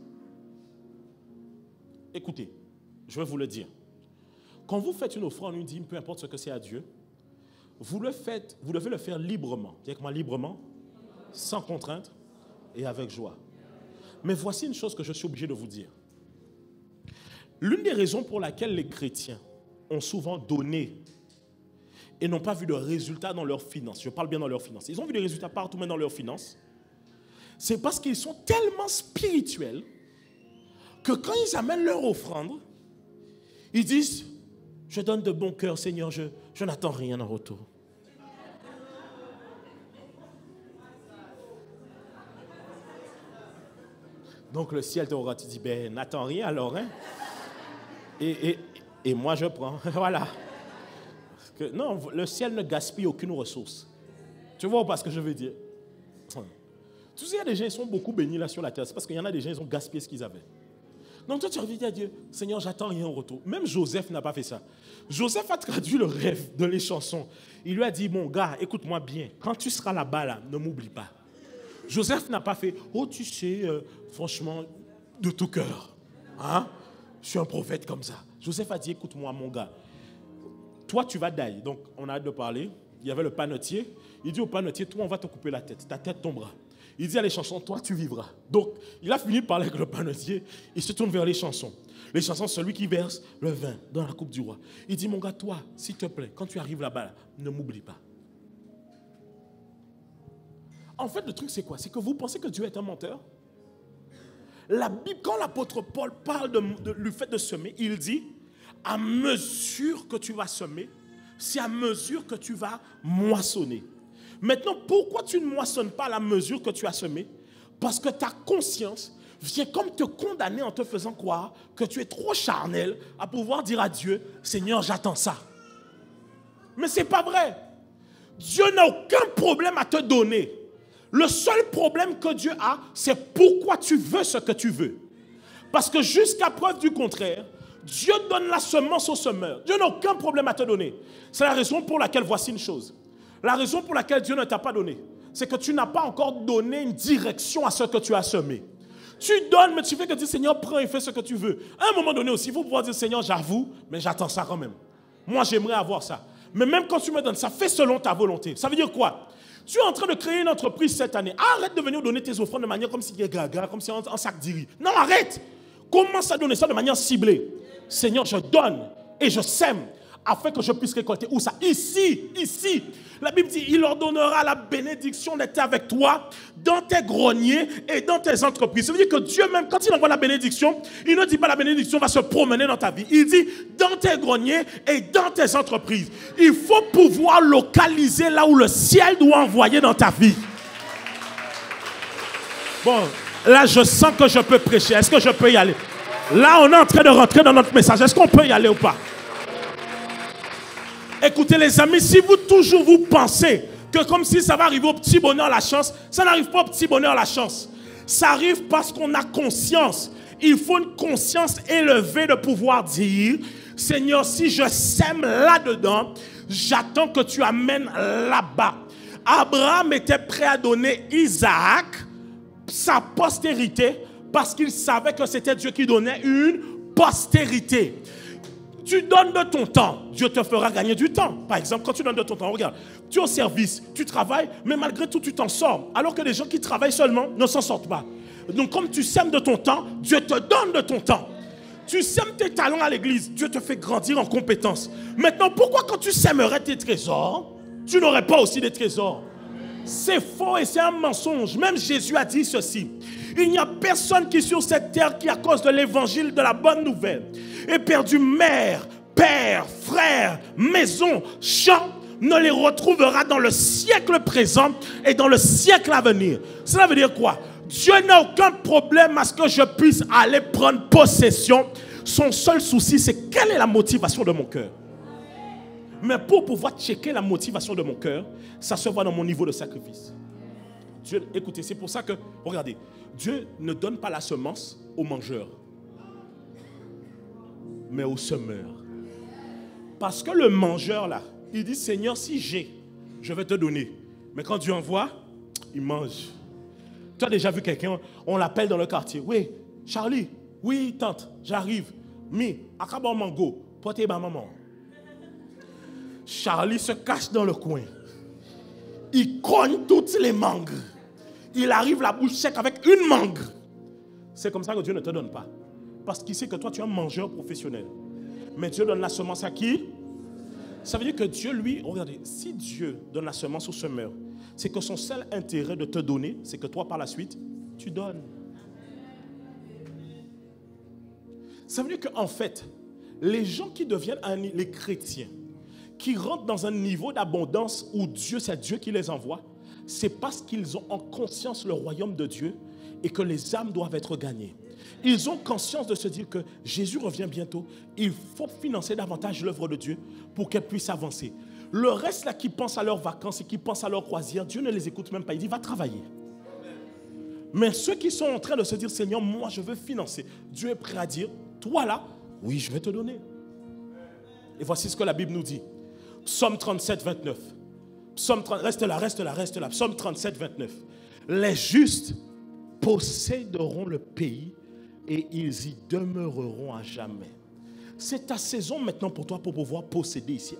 A: Écoutez, je vais vous le dire. Quand vous faites une offrande, une dîme, peu importe ce que c'est à Dieu, vous devez le faire librement. Dis avec moi, librement, sans contrainte et avec joie. Mais voici une chose que je suis obligé de vous dire. L'une des raisons pour laquelle les chrétiens ont souvent donné et n'ont pas vu de résultats dans leurs finances, je parle bien dans leurs finances, ils ont vu des résultats partout, mais dans leurs finances, c'est parce qu'ils sont tellement spirituels que quand ils amènent leur offrande, ils disent, je donne de bon cœur, Seigneur, je n'attends rien en retour. Donc le ciel t'aura, tu dis, ben n'attends rien alors, hein? Et moi je prends, voilà. Parce que, non, le ciel ne gaspille aucune ressource. Tu vois pas ce que je veux dire? Tu sais, il y a des gens qui sont beaucoup bénis là sur la terre, c'est parce qu'il y en a des gens qui ont gaspillé ce qu'ils avaient. Donc toi tu reviens à Dieu, Seigneur, j'attends rien en retour. Même Joseph n'a pas fait ça. Joseph a traduit le rêve de les chansons. Il lui a dit, mon gars, écoute-moi bien, quand tu seras là-bas, là, ne m'oublie pas. Joseph n'a pas fait, oh tu sais, franchement, de tout cœur, hein? Je suis un prophète comme ça. Joseph a dit, écoute-moi mon gars, toi tu vas die. Donc on a hâte de parler, il y avait le panetier, il dit au panetier, toi on va te couper la tête, ta tête tombera. Il dit à les chansons, toi tu vivras. Donc il a fini de parler avec le panetier, il se tourne vers les chansons. Les chansons, celui qui verse le vin dans la coupe du roi. Il dit, mon gars, toi, s'il te plaît, quand tu arrives là-bas, ne m'oublie pas. En fait, le truc, c'est quoi? C'est que vous pensez que Dieu est un menteur? La Bible, quand l'apôtre Paul parle du fait de semer, il dit, à mesure que tu vas semer, c'est à mesure que tu vas moissonner. Maintenant, pourquoi tu ne moissonnes pas à la mesure que tu as semé? Parce que ta conscience vient comme te condamner en te faisant croire que tu es trop charnel à pouvoir dire à Dieu, Seigneur, j'attends ça. Mais ce n'est pas vrai. Dieu n'a aucun problème à te donner. Le seul problème que Dieu a, c'est pourquoi tu veux ce que tu veux. Parce que jusqu'à preuve du contraire, Dieu donne la semence au semeur. Dieu n'a aucun problème à te donner. C'est la raison pour laquelle, voici une chose. La raison pour laquelle Dieu ne t'a pas donné, c'est que tu n'as pas encore donné une direction à ce que tu as semé. Tu donnes, mais tu fais que dire, Seigneur, prends et fais ce que tu veux. À un moment donné aussi, il faut pouvoir dire, Seigneur, j'avoue, mais j'attends ça quand même. Moi, j'aimerais avoir ça. Mais même quand tu me donnes ça, fais selon ta volonté. Ça veut dire quoi? Tu es en train de créer une entreprise cette année. Arrête de venir donner tes offrandes de manière comme si c'était gaga, comme si en sac d'iri. Non, arrête. Commence à donner ça de manière ciblée. Seigneur, je donne et je sème. afin que je puisse récolter. Où ça? Ici, ici. La Bible dit, il ordonnera la bénédiction d'être avec toi dans tes greniers et dans tes entreprises. Ça veut dire que Dieu même, quand il envoie la bénédiction, il ne dit pas la bénédiction va se promener dans ta vie. Il dit dans tes greniers et dans tes entreprises. Il faut pouvoir localiser là où le ciel doit envoyer dans ta vie. Bon, là je sens que je peux prêcher. Est-ce que je peux y aller? Là on est en train de rentrer dans notre message. Est-ce qu'on peut y aller ou pas? Écoutez les amis, si vous toujours vous pensez que comme si ça va arriver au petit bonheur la chance, ça n'arrive pas au petit bonheur la chance. Ça arrive parce qu'on a conscience. Il faut une conscience élevée de pouvoir dire, Seigneur, si je sème là-dedans, j'attends que tu amènes là-bas. Abraham était prêt à donner Isaac, sa postérité, parce qu'il savait que c'était Dieu qui donnait une postérité. Tu donnes de ton temps, Dieu te fera gagner du temps. Par exemple, quand tu donnes de ton temps, regarde, tu es au service, tu travailles, mais malgré tout, tu t'en sors. Alors que les gens qui travaillent seulement ne s'en sortent pas. Donc, comme tu sèmes de ton temps, Dieu te donne de ton temps. Tu sèmes tes talents à l'église, Dieu te fait grandir en compétences. Maintenant, pourquoi quand tu sèmerais tes trésors, tu n'aurais pas aussi des trésors? C'est faux et c'est un mensonge. Même Jésus a dit ceci. Il n'y a personne qui sur cette terre qui, à cause de l'évangile de la bonne nouvelle, ait perdu mère, père, frère, maison, champ, ne les retrouvera dans le siècle présent et dans le siècle à venir. Cela veut dire quoi? Dieu n'a aucun problème à ce que je puisse aller prendre possession. Son seul souci, c'est quelle est la motivation de mon cœur. Mais pour pouvoir checker la motivation de mon cœur, ça se voit dans mon niveau de sacrifice. Dieu, écoutez, c'est pour ça que, regardez, Dieu ne donne pas la semence aux mangeurs, mais aux semeurs. Parce que le mangeur là, il dit, Seigneur, si j'ai, je vais te donner. Mais quand Dieu envoie, il mange. Tu as déjà vu quelqu'un, on l'appelle dans le quartier. Oui, Charlie, oui, tante, j'arrive. Mais, akaba mango, portez ma maman. Charlie se cache dans le coin. Il cogne toutes les mangues. Il arrive la bouche sec avec une mangue. C'est comme ça que Dieu ne te donne pas. Parce qu'il sait que toi, tu es un mangeur professionnel. Mais Dieu donne la semence à qui? Ça veut dire que Dieu, lui, regardez, si Dieu donne la semence au semeur, c'est que son seul intérêt de te donner, c'est que toi, par la suite, tu donnes. Ça veut dire qu'en fait, les gens qui deviennent les chrétiens, qui rentrent dans un niveau d'abondance où Dieu, c'est Dieu qui les envoie, c'est parce qu'ils ont en conscience le royaume de Dieu et que les âmes doivent être gagnées. Ils ont conscience de se dire que Jésus revient bientôt. Il faut financer davantage l'œuvre de Dieu pour qu'elle puisse avancer. Le reste là qui pense à leurs vacances et qui pense à leurs croisières, Dieu ne les écoute même pas. Il dit va travailler. Mais ceux qui sont en train de se dire Seigneur, moi je veux financer, Dieu est prêt à dire toi là, oui je vais te donner. Et voici ce que la Bible nous dit. Psaume 37, 29. Reste là. Psaume 37, 29. Les justes posséderont le pays et ils y demeureront à jamais. C'est ta saison maintenant pour toi pour pouvoir posséder ici.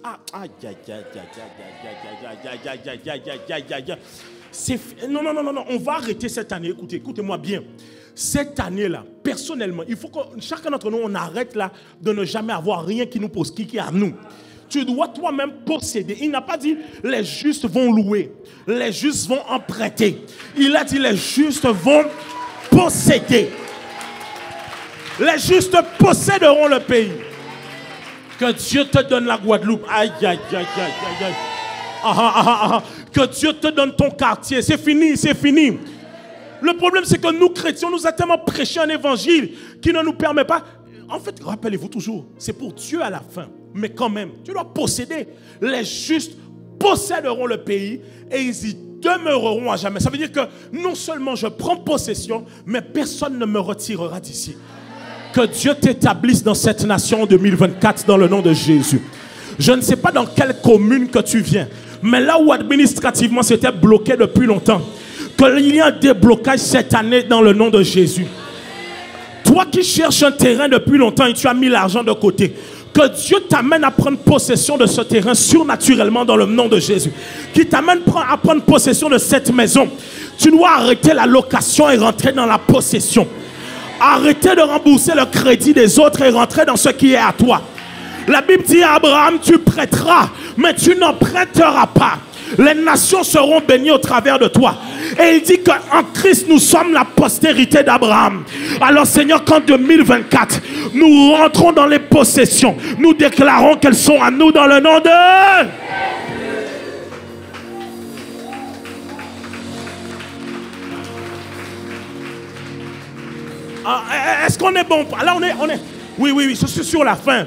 A: Non, on va arrêter cette année. Écoutez-moi bien. Cette année-là, personnellement, il faut que chacun d'entre nous, on arrête là de ne jamais avoir rien qui nous pose, qui est à nous. Tu dois toi-même posséder. Il n'a pas dit les justes vont louer, les justes vont emprunter. Il a dit les justes vont posséder. Les justes posséderont le pays. Que Dieu te donne la Guadeloupe. Aïe. Que Dieu te donne ton quartier. C'est fini. Le problème, c'est que nous, chrétiens, nous avons tellement prêché un évangile qui ne nous permet pas. En fait, rappelez-vous toujours, c'est pour Dieu à la fin. Mais quand même, tu dois posséder. Les justes posséderont le pays et ils y demeureront à jamais. Ça veut dire que non seulement je prends possession, mais personne ne me retirera d'ici. Que Dieu t'établisse dans cette nation en 2024 dans le nom de Jésus. Je ne sais pas dans quelle commune que tu viens, mais là où administrativement c'était bloqué depuis longtemps, qu'il y a un déblocage cette année dans le nom de Jésus. Toi qui cherches un terrain depuis longtemps et tu as mis l'argent de côté, que Dieu t'amène à prendre possession de ce terrain surnaturellement dans le nom de Jésus. Qui t'amène à prendre possession de cette maison. Tu dois arrêter la location et rentrer dans la possession. Arrêter de rembourser le crédit des autres et rentrer dans ce qui est à toi. La Bible dit à Abraham, tu prêteras, mais tu n'emprunteras pas. Les nations seront bénies au travers de toi. Et il dit qu'en Christ, nous sommes la postérité d'Abraham. Alors Seigneur, qu'en 2024, nous rentrons dans les possessions. Nous déclarons qu'elles sont à nous dans le nom de... Est-ce qu'on est bon? Là, on est... Oui, je suis sur la fin.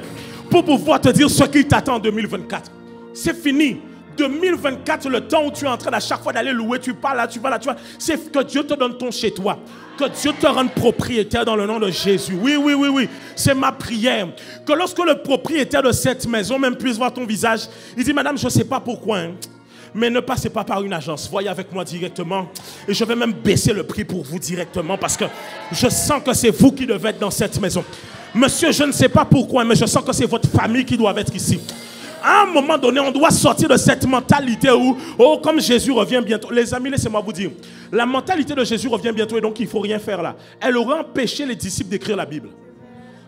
A: Pour pouvoir te dire ce qui t'attend en 2024. C'est fini. 2024, le temps où tu es en train à chaque fois d'aller louer, tu pars là, tu vas là, tu vas. C'est que Dieu te donne ton chez toi. Que Dieu te rende propriétaire dans le nom de Jésus. Oui. C'est ma prière. Que lorsque le propriétaire de cette maison même puisse voir ton visage, il dit, madame, je ne sais pas pourquoi, hein, mais ne passez pas par une agence. Voyez avec moi directement. Et je vais même baisser le prix pour vous directement parce que je sens que c'est vous qui devez être dans cette maison. Monsieur, je ne sais pas pourquoi, mais je sens que c'est votre famille qui doit être ici. À un moment donné, on doit sortir de cette mentalité où, oh, comme Jésus revient bientôt. Les amis, laissez-moi vous dire, la mentalité de Jésus revient bientôt et donc il ne faut rien faire là. Elle aurait empêché les disciples d'écrire la Bible.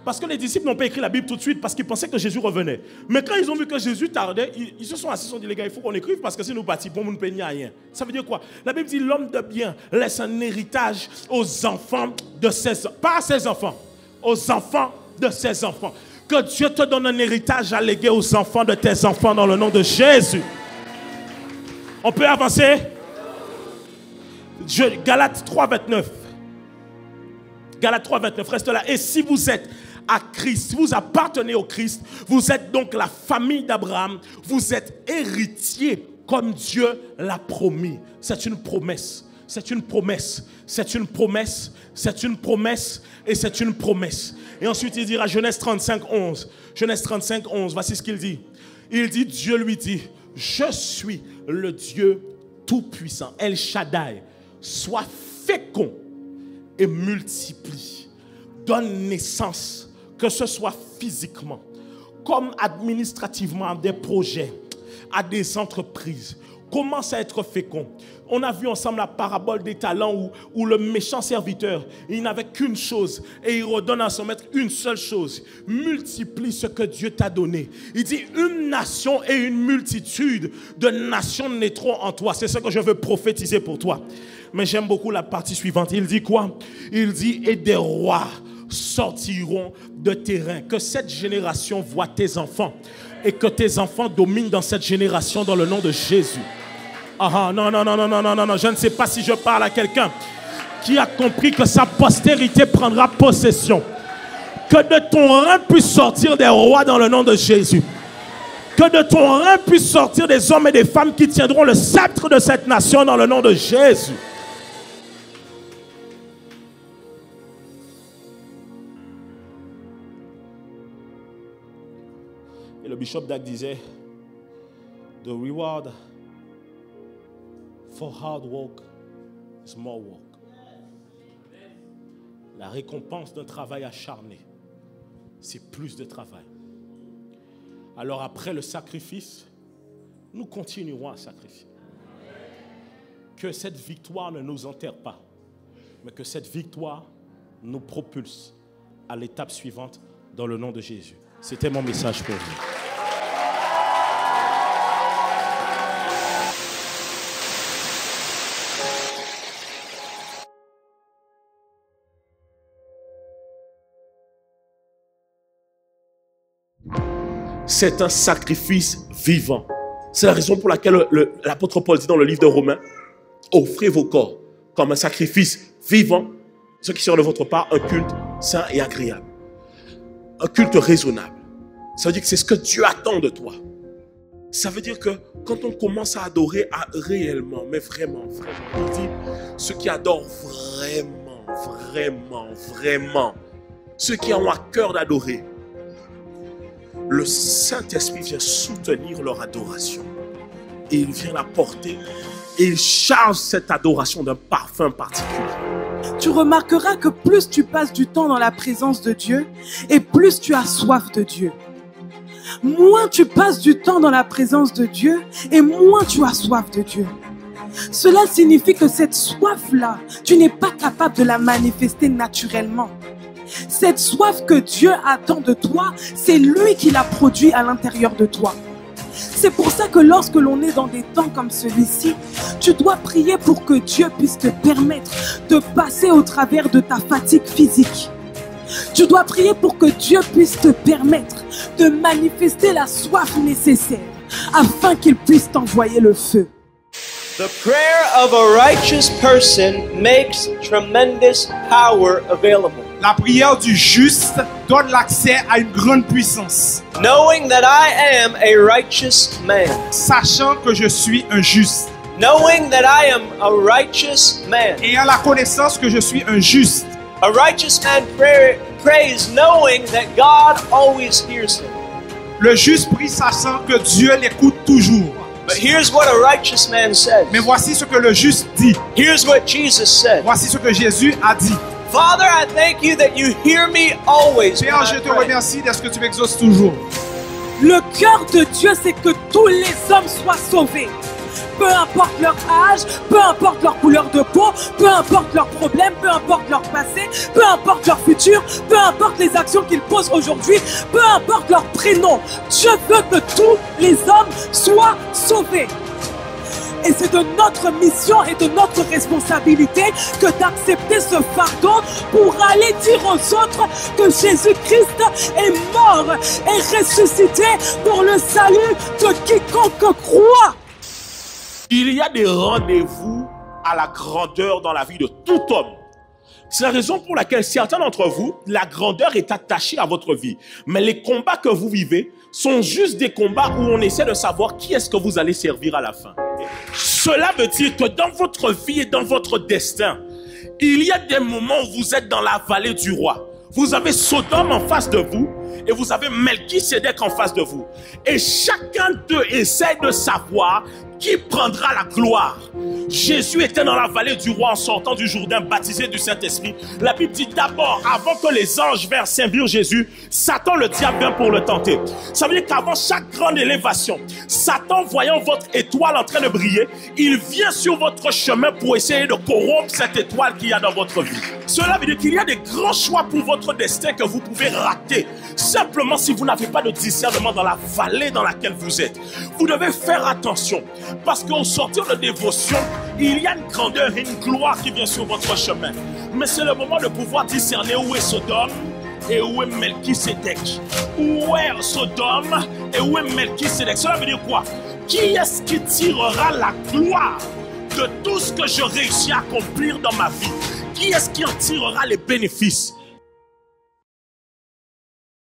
A: Parce que les disciples n'ont pas écrit la Bible tout de suite parce qu'ils pensaient que Jésus revenait. Mais quand ils ont vu que Jésus tardait, ils se sont assis, ils se sont dit, les gars, il faut qu'on écrive parce que si nous participons, nous ne payons rien. Ça veut dire quoi? La Bible dit, l'homme de bien laisse un héritage aux enfants de ses enfants. Pas à ses enfants, aux enfants de ses enfants. Que Dieu te donne un héritage à léguer aux enfants de tes enfants dans le nom de Jésus. On peut avancer? Galates 3,29. Galates 3,29, reste là. Et si vous êtes à Christ, si vous appartenez au Christ, vous êtes donc la famille d'Abraham, vous êtes héritier comme Dieu l'a promis. C'est une promesse. C'est une promesse. C'est une promesse. C'est une promesse. Et c'est une promesse. Et ensuite il dira Genèse 35, 11. Genèse 35, 11. Voici ce qu'il dit. Il dit, Dieu lui dit, je suis le Dieu tout-puissant. El Shaddai. Sois fécond et multiplie. Donne naissance, que ce soit physiquement, comme administrativement à des projets, à des entreprises. Commence à être fécond. On a vu ensemble la parabole des talents où le méchant serviteur, il n'avait qu'une chose et il redonne à son maître une seule chose. Multiplie ce que Dieu t'a donné. Il dit, une nation et une multitude de nations naîtront en toi. C'est ce que je veux prophétiser pour toi. Mais j'aime beaucoup la partie suivante. Il dit quoi? Il dit, et des rois sortiront de tes reins. Que cette génération voit tes enfants et que tes enfants dominent dans cette génération dans le nom de Jésus. Non, je ne sais pas si je parle à quelqu'un qui a compris que sa postérité prendra possession. Que de ton rein puisse sortir des rois dans le nom de Jésus. Que de ton rein puisse sortir des hommes et des femmes qui tiendront le sceptre de cette nation dans le nom de Jésus. Et le bishop Dag disait, the reward for hard work is more work. La récompense d'un travail acharné, c'est plus de travail. Alors après le sacrifice, nous continuerons à sacrifier. Que cette victoire ne nous enterre pas, mais que cette victoire nous propulse à l'étape suivante dans le nom de Jésus. C'était mon message pour vous. C'est un sacrifice vivant. C'est la raison pour laquelle l'apôtre Paul dit dans le livre de Romains, offrez vos corps comme un sacrifice vivant, ce qui sera de votre part un culte saint et agréable. Un culte raisonnable. Ça veut dire que c'est ce que Dieu attend de toi. Ça veut dire que quand on commence à adorer réellement, mais vraiment, il dit, ceux qui adorent vraiment, ceux qui ont à cœur d'adorer, le Saint-Esprit vient soutenir leur adoration. Et il vient la porter. Et il charge cette adoration d'un parfum particulier.
B: Tu remarqueras que plus tu passes du temps dans la présence de Dieu, et plus tu as soif de Dieu. Moins tu passes du temps dans la présence de Dieu, et moins tu as soif de Dieu. Cela signifie que cette soif-là, tu n'es pas capable de la manifester naturellement. Cette soif que Dieu attend de toi, c'est lui qui l'a produit à l'intérieur de toi. C'est pour ça que lorsque l'on est dans des temps comme celui-ci, tu dois prier pour que Dieu puisse te permettre de passer au travers de ta fatigue physique. Tu dois prier pour que Dieu puisse te permettre de manifester la soif nécessaire afin qu'il puisse t'envoyer le feu.
C: The prayer of a righteous person makes tremendous power available.
D: La prière du juste donne l'accès à une grande puissance.
C: Knowing that I am a righteous man.
D: Sachant que je suis un juste.
C: Knowing that I am a righteous man.
D: Ayant la connaissance que je suis un juste.
C: A righteous man prays knowing that God always hears him.
D: Le juste prie sachant que Dieu l'écoute toujours.
C: But here's what a righteous man says.
D: Mais voici ce que le juste dit.
C: Here's what Jesus said.
D: Voici ce que Jésus a dit.
C: Father, I thank you that you hear me always.
D: Père, je te remercie de ce que tu m'exauces toujours.
B: Le cœur de Dieu, c'est que tous les hommes soient sauvés. Peu importe leur âge, peu importe leur couleur de peau, peu importe leurs problèmes, peu importe leur passé, peu importe leur futur, peu importe les actions qu'ils posent aujourd'hui, peu importe leur prénom. Dieu veut que tous les hommes soient sauvés. Et c'est de notre mission et de notre responsabilité que d'accepter ce fardeau pour aller dire aux autres que Jésus-Christ est mort et ressuscité pour le salut de quiconque croit.
A: Il y a des rendez-vous à la grandeur dans la vie de tout homme. C'est la raison pour laquelle certains d'entre vous, la grandeur est attachée à votre vie. Mais les combats que vous vivez sont juste des combats où on essaie de savoir qui est-ce que vous allez servir à la fin. Cela veut dire que dans votre vie et dans votre destin, il y a des moments où vous êtes dans la vallée du roi. Vous avez Sodome en face de vous et vous avez Melchisédek en face de vous. Et chacun d'eux essaie de savoir qui prendra la gloire. Jésus était dans la vallée du roi en sortant du Jourdain, baptisé du Saint-Esprit. La Bible dit d'abord, avant que les anges vinrent servir Jésus, Satan le diable vient pour le tenter. Ça veut dire qu'avant chaque grande élévation, Satan, voyant votre étoile en train de briller, il vient sur votre chemin pour essayer de corrompre cette étoile qu'il y a dans votre vie. Cela veut dire qu'il y a des grands choix pour votre destin que vous pouvez rater. Simplement si vous n'avez pas de discernement dans la vallée dans laquelle vous êtes. Vous devez faire attention. Parce qu'au sortir de dévotion, il y a une grandeur et une gloire qui vient sur votre chemin. Mais c'est le moment de pouvoir discerner où est Sodome et où est Melchisédek. Où est Sodome et où est Melchisédek. Cela veut dire quoi? Qui est-ce qui tirera la gloire de tout ce que je réussis à accomplir dans ma vie? Qui est-ce qui en tirera les bénéfices?